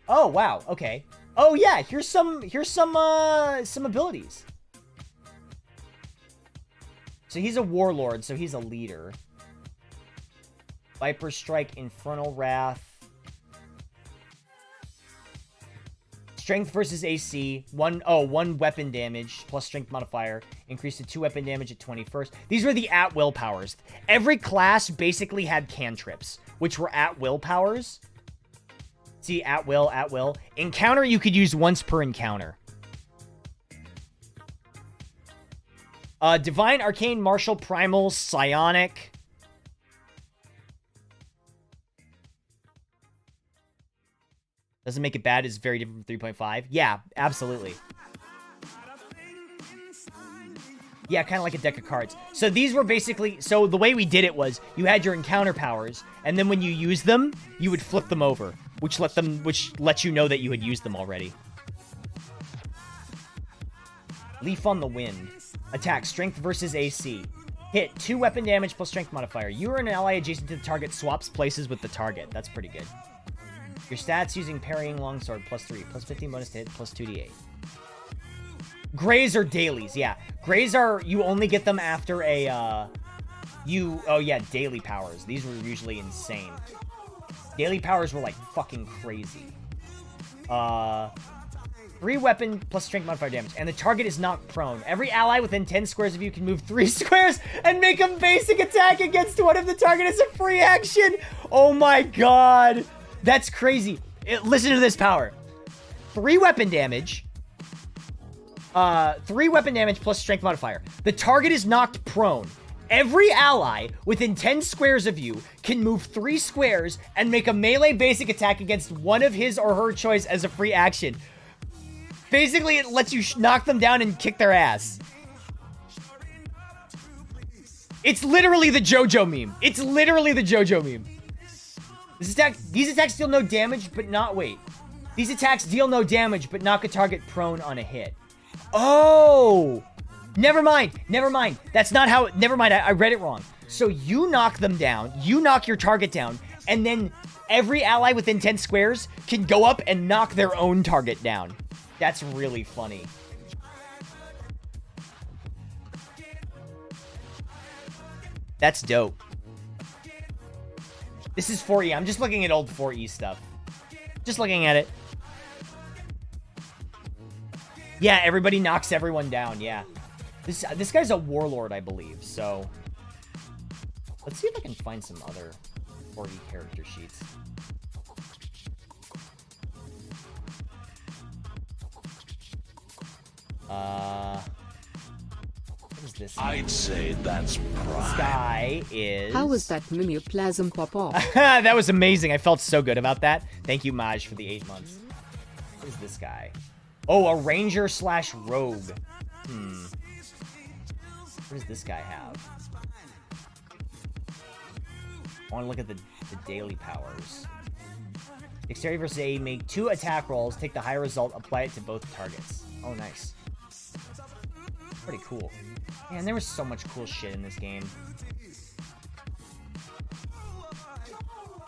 Oh, wow. Okay. Oh, yeah. Here's some abilities. So he's a warlord, so he's a leader. Viper Strike, Infernal Wrath. Strength versus AC. One weapon damage plus strength modifier. Increase to 2 weapon damage at 21st. These were the at-will powers. Every class basically had cantrips, which were at-will powers. See, at-will, at-will. Encounter you could use once per encounter. Divine, Arcane, Martial, Primal, Psionic. Doesn't make it bad. It's very different from 3.5. Yeah, absolutely. Yeah, kind of like a deck of cards. So these were basically... So the way we did it was you had your encounter powers, and then when you use them, you would flip them over, which lets you know that you had used them already. Leaf on the Wind. Attack, Strength versus AC. Hit, 2 weapon damage plus strength modifier. You or an ally adjacent to the target swaps places with the target. That's pretty good. Your stats using parrying longsword, +3, plus 15 bonus to hit, plus 2d8. Grays are dailies, yeah. Grays are, you only get them after a, oh yeah, daily powers. These were usually insane. Daily powers were like fucking crazy. 3 weapon plus strength modifier damage, and the target is knocked prone. Every ally within 10 squares of you can move 3 squares and make a basic attack against one of the target as a free action. Oh my god. That's crazy. Listen to this power. 3 weapon damage. 3 weapon damage plus strength modifier. The target is knocked prone. Every ally within 10 squares of you can move 3 squares and make a melee basic attack against one of his or her choice as a free action. Basically, it lets you knock them down and kick their ass. It's literally the JoJo meme. It's literally the JoJo meme. These attacks deal no damage, but not... Wait. These attacks deal no damage, but knock a target prone on a hit. Oh! Never mind. Never mind. That's not how... Never mind. I read it wrong. So you knock them down. You knock your target down. And then every ally within 10 squares can go up and knock their own target down. That's really funny. That's dope. This is 4E. I'm just looking at old 4E stuff. Just looking at it. Yeah, everybody knocks everyone down. Yeah. This guy's a warlord, I believe. So let's see if I can find some other 4E character sheets. What is this? I'd say that's prime. This guy is... How was that Mimioplasm pop off? That was amazing. I felt so good about that. Thank you, Maj, for the 8 months. What is this guy? Oh, a ranger slash rogue. What does this guy have? I want to look at the daily powers. Dexterity versus A. Make 2 attack rolls. Take the higher result. Apply it to both targets. Oh, nice. Pretty cool. Man, there was so much cool shit in this game.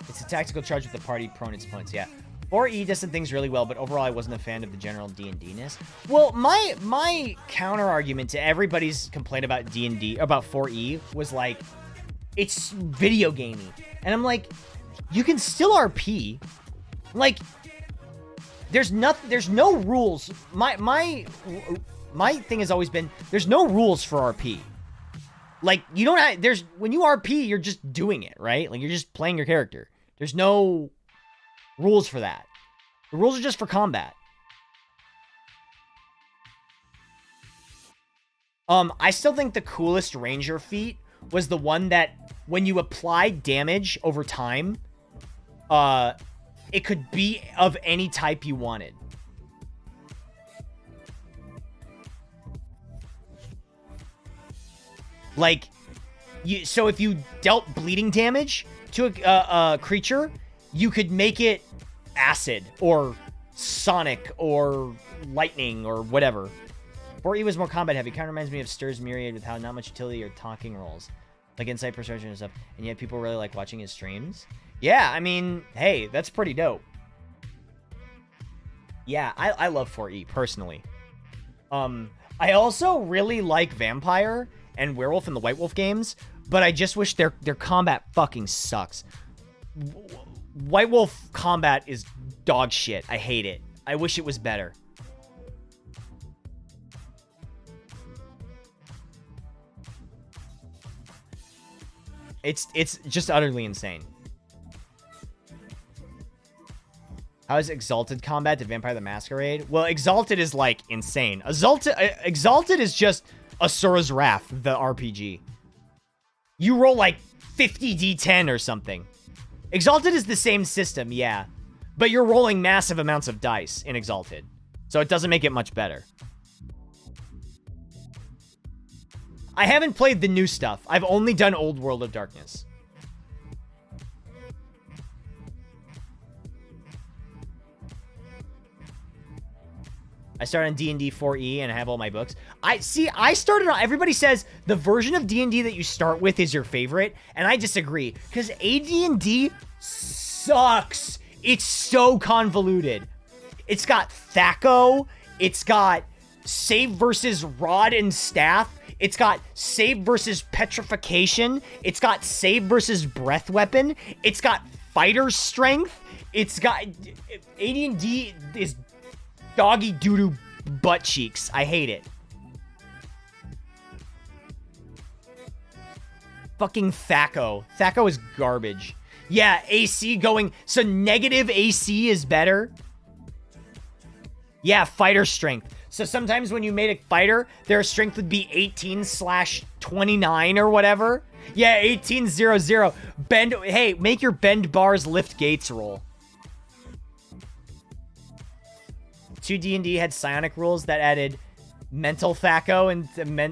It's a tactical charge with the party prone its opponents. Yeah. 4E does some things really well, but overall I wasn't a fan of the general D&D-ness. Well, my counter argument to everybody's complaint about D&D, about 4E, was like, it's video gamey. And I'm like, you can still RP. Like, there's no rules. My thing has always been, there's no rules for RP. Like, you don't have, when you RP, you're just doing it, right? Like, you're just playing your character. There's no rules for that. The rules are just for combat. I still think the coolest ranger feat was the one that when you apply damage over time, it could be of any type you wanted. Like, so if you dealt bleeding damage to a creature, you could make it acid or sonic or lightning or whatever. 4E was more combat heavy. Kind of reminds me of Stir's Myriad with how not much utility or talking rolls, like insight, perception, and stuff. And yet people really like watching his streams. Yeah, I mean, hey, that's pretty dope. Yeah, I love 4E personally. I also really like Vampire and Werewolf in the White Wolf games, but I just wish their combat fucking sucks. White Wolf combat is dog shit. I hate it. I wish it was better. It's just utterly insane. How is Exalted combat to Vampire the Masquerade? Well, Exalted is, like, insane. Exalted is just Asura's Wrath, the RPG. You roll, like, 50 D10 or something. Exalted is the same system, yeah. But you're rolling massive amounts of dice in Exalted. So it doesn't make it much better. I haven't played the new stuff. I've only done Old World of Darkness. I started on D&D 4E and I have all my books. I started on... Everybody says the version of D&D that you start with is your favorite, and I disagree. Because AD&D sucks. It's so convoluted. It's got Thaco. It's got save versus rod and staff. It's got save versus petrification. It's got save versus breath weapon. It's got fighter strength. It's got... AD&D is... doggy doo-doo butt cheeks. I hate it. Fucking Thaco. Thaco is garbage. Yeah, AC going... So negative AC is better? Yeah, fighter strength. So sometimes when you made a fighter, their strength would be 18/29 or whatever. Yeah, 1800. Bend... Hey, make your bend bars lift gates roll. 2 D&D had psionic rules that added mental Thaco and...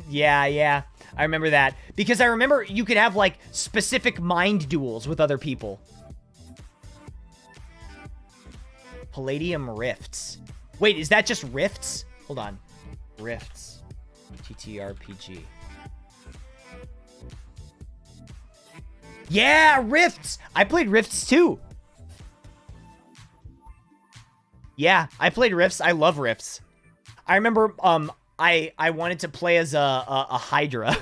Yeah. I remember that. Because I remember you could have, like, specific mind duels with other people. Palladium Rifts. Wait, is that just Rifts? Hold on. Rifts. TTRPG. Yeah, Rifts! I played Rifts too. Yeah, I played Rifts. I love Rifts. I remember I wanted to play as a Hydra.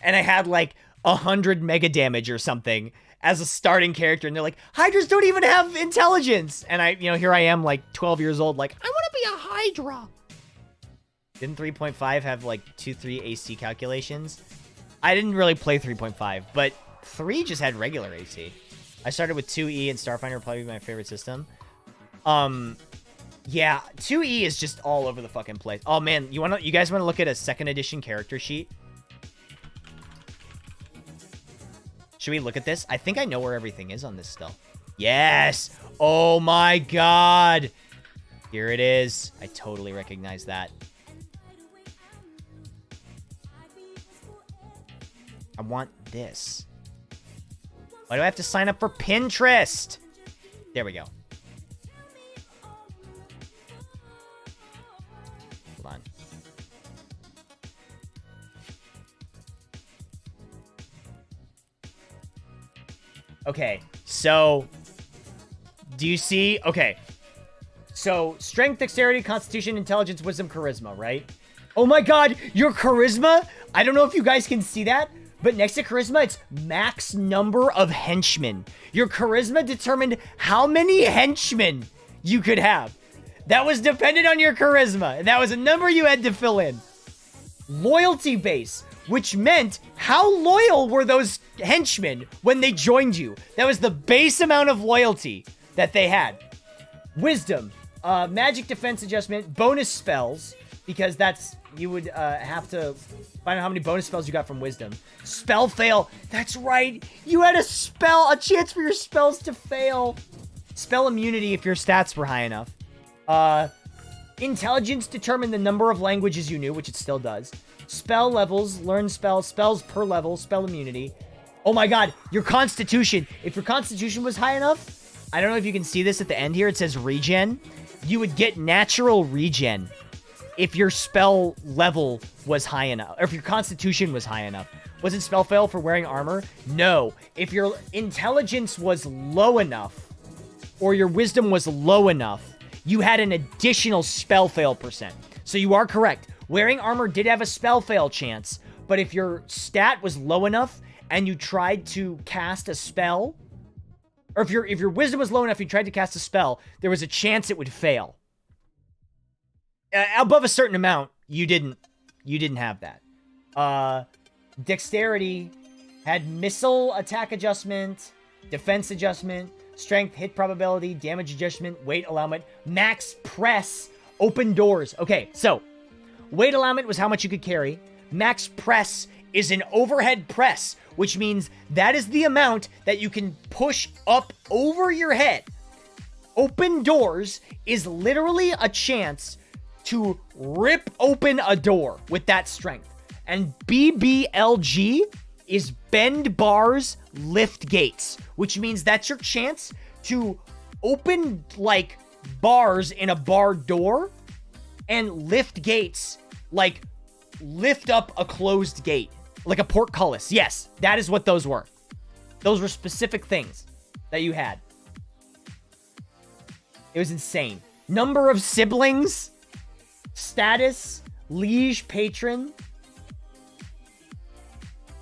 And I had like 100 mega damage or something as a starting character. And they're like, Hydras don't even have intelligence. And here I am like 12 years old, like, I want to be a Hydra. Didn't 3.5 have like 2-3 AC calculations? I didn't really play 3.5, but 3 just had regular AC. I started with 2E and Starfinder, probably my favorite system. Yeah, 2E is just all over the fucking place. Oh man, you guys want to look at a 2nd edition character sheet? Should we look at this? I think I know where everything is on this still. Yes! Oh my god! Here it is. I totally recognize that. I want this. Why do I have to sign up for Pinterest? There we go. Hold on. Okay, so do you see? Okay, so strength, dexterity, constitution, intelligence, wisdom, charisma, right? Oh my god, your charisma? I don't know if you guys can see that, but next to charisma, it's max number of henchmen. Your charisma determined how many henchmen you could have. That was dependent on your charisma, and that was a number you had to fill in. Loyalty base, which meant how loyal were those henchmen when they joined you. That was the base amount of loyalty that they had. Wisdom, magic defense adjustment, bonus spells, because that's, you would have to find out how many bonus spells you got from wisdom. Spell fail, that's right, you had a chance for your spells to fail. Spell immunity if your stats were high enough. Intelligence determined the number of languages you knew, which it still does. Spell levels, learn spells, spells per level, spell immunity. Oh my god, your constitution. If your constitution was high enough, I don't know if you can see this at the end here, it says regen. You would get natural regen if your spell level was high enough, or if your constitution was high enough. Was it spell fail for wearing armor? No. If your intelligence was low enough, or your wisdom was low enough, you had an additional spell fail percent. So you are correct. Wearing armor did have a spell fail chance, but if your stat was low enough and you tried to cast a spell, or if your wisdom was low enough, you tried to cast a spell, there was a chance it would fail. above a certain amount, you didn't have that. Dexterity had missile attack adjustment, defense adjustment, strength, hit probability, damage adjustment, weight allowance, max press, open doors. Okay, so weight allowance was how much you could carry. Max press is an overhead press, which means that is the amount that you can push up over your head. Open doors is literally a chance to rip open a door with that strength. And BBLG is bend bars, lift gates, which means that's your chance to open like bars in a bar door and lift gates, like lift up a closed gate, like a portcullis. Yes, that is what those were. Those were specific things that you had. It was insane. Number of siblings, status, liege, patron,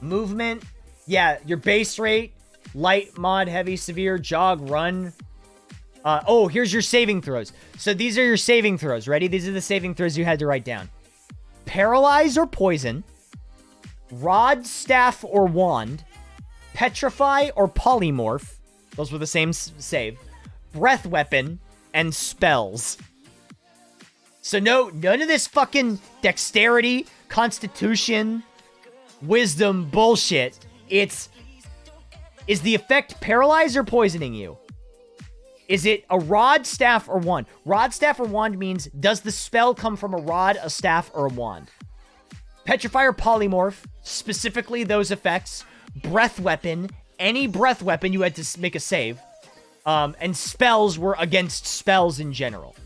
movement. Yeah, your base rate, light, mod, heavy, severe, jog, run. Oh, here's your saving throws. So these are your saving throws. Ready? These are the saving throws you had to write down. Paralyze or poison, rod, staff, or wand, petrify or polymorph. Those were the same save. Breath weapon, and spells. So none of this fucking dexterity, constitution, wisdom bullshit. Is the effect paralyze or poisoning you? Is it a rod, staff, or wand? Rod, staff, or wand means, does the spell come from a rod, a staff, or a wand? Petrify or polymorph, specifically those effects. Breath weapon, any breath weapon, you had to make a save. And spells were against spells in general.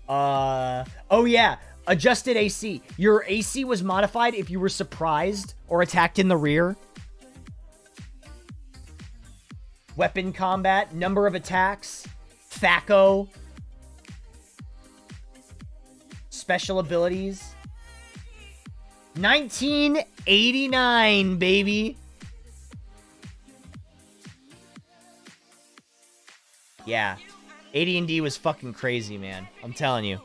Oh yeah, adjusted AC. Your AC was modified if you were surprised or attacked in the rear. Weapon combat, number of attacks, THAC0, special abilities. 1989, baby. Yeah, AD&D was fucking crazy, man. I'm telling you.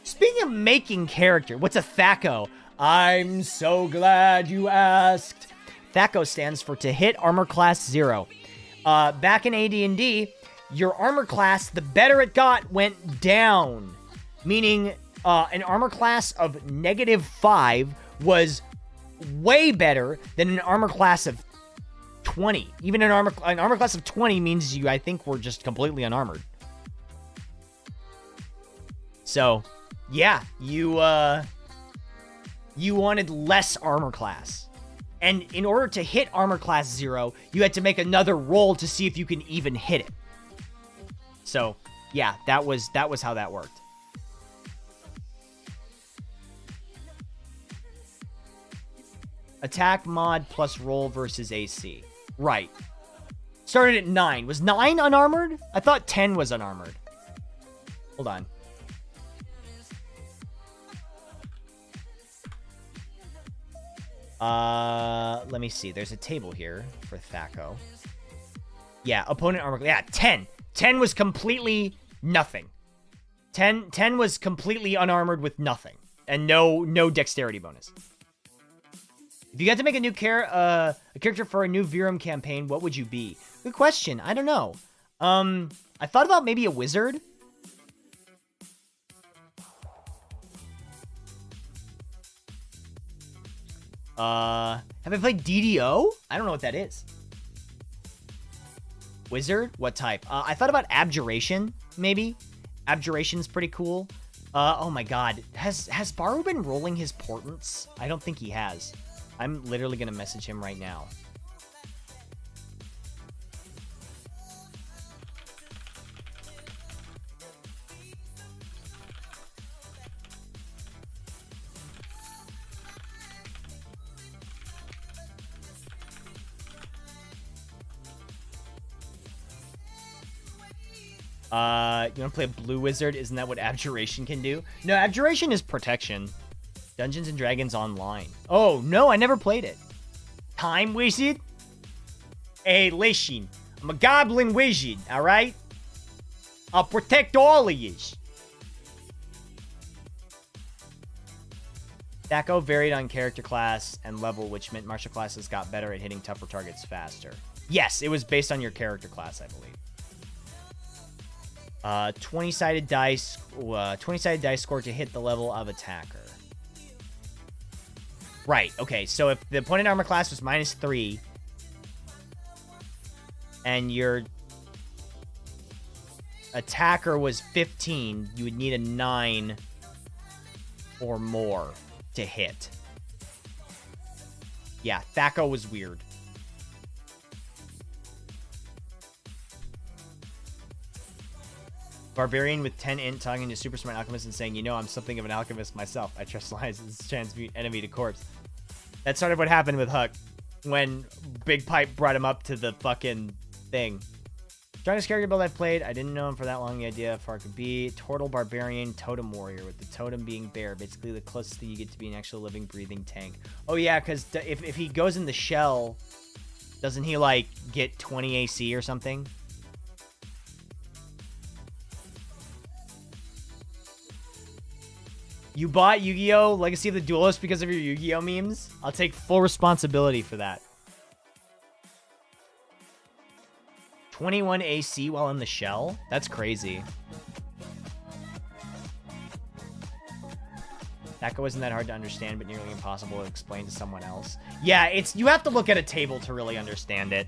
Speaking of making character, what's a THAC0? I'm so glad you asked. THAC0 stands for to hit armor class 0. Back in AD&D, your armor class, the better it got, went down. Meaning, an armor class of -5 was way better than an armor class of 20. Even an armor class of 20 means you, I think, were just completely unarmored. So, yeah, you wanted less armor class. And in order to hit armor class 0, you had to make another roll to see if you can even hit it. So, yeah, that was how that worked. Attack mod plus roll versus AC. Right. Started at 9. Was 9 unarmored? I thought 10 was unarmored. Hold on. Let me see. There's a table here for THAC0. Yeah, opponent armor. Yeah, 10. 10 was completely nothing. 10 was completely unarmored with nothing. And no dexterity bonus. If you got to make a new a character for a new Virum campaign, what would you be? Good question. I don't know. I thought about maybe a wizard. Have I played DDO? I don't know what that is. Wizard? What type? I thought about Abjuration, maybe. Abjuration's pretty cool. Oh my god. Has Baru been rolling his portents? I don't think he has. I'm literally gonna message him right now. You want to play a blue wizard? Isn't that what Abjuration can do? No, Abjuration is protection. Dungeons and Dragons Online. Oh, no, I never played it. Time wizard? Hey, listen. I'm a goblin wizard, alright? I'll protect all of yous. Thaco varied on character class and level, which meant martial classes got better at hitting tougher targets faster. Yes, it was based on your character class, I believe. 20-sided dice. 20-sided dice score to hit the level of attacker. Right. Okay. So if the opponent armor class was -3, and your attacker was 15, you would need a 9 or more to hit. Yeah, Thaco was weird. Barbarian with 10 int talking to super smart alchemist and saying, you know, I'm something of an alchemist myself. I trust lines and transmute enemy to corpse. That's sort of what happened with Huck when Big Pipe brought him up to the fucking thing. Strongest character build I've played. I didn't know him for that long. The idea of far could be Turtle Barbarian Totem Warrior with the totem being bear. Basically the closest thing you get to be an actual living, breathing tank. Oh yeah, because if he goes in the shell, doesn't he like get 20 AC or something? You bought Yu-Gi-Oh! Legacy of the Duelist because of your Yu-Gi-Oh! Memes? I'll take full responsibility for that. 21 AC while in the shell? That's crazy. That wasn't that hard to understand, but nearly impossible to explain to someone else. Yeah, you have to look at a table to really understand it.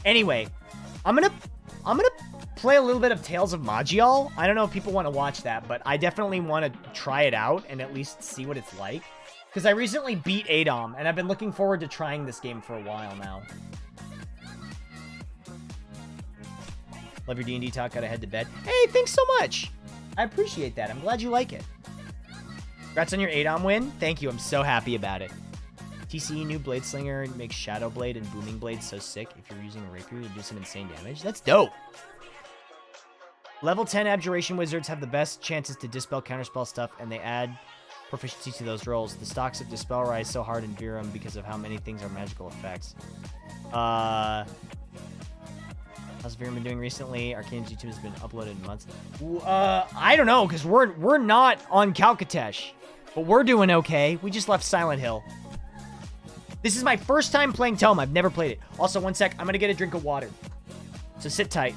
Anyway, I'm gonna play a little bit of Tales of Magial. I don't know if people want to watch that, but I definitely want to try it out and at least see what it's like. Because I recently beat Adom, and I've been looking forward to trying this game for a while now. Love your D&D talk. Gotta head to bed. Hey, thanks so much. I appreciate that. I'm glad you like it. Congrats on your Adom win. Thank you. I'm so happy about it. TCE new Blade Slinger makes Shadow Blade and Booming Blade so sick. If you're using a rapier, you do some insane damage. That's dope. Level 10 Abjuration Wizards have the best chances to dispel counterspell stuff, and they add proficiency to those rolls. The stocks of Dispel rise so hard in Virum because of how many things are magical effects. How's Virum been doing recently? Arcane's YouTube has been uploaded in months. I don't know, because we're not on Calcatesh, but we're doing okay. We just left Silent Hill. This is my first time playing Tome. I've never played it. Also, one sec. I'm going to get a drink of water. So sit tight.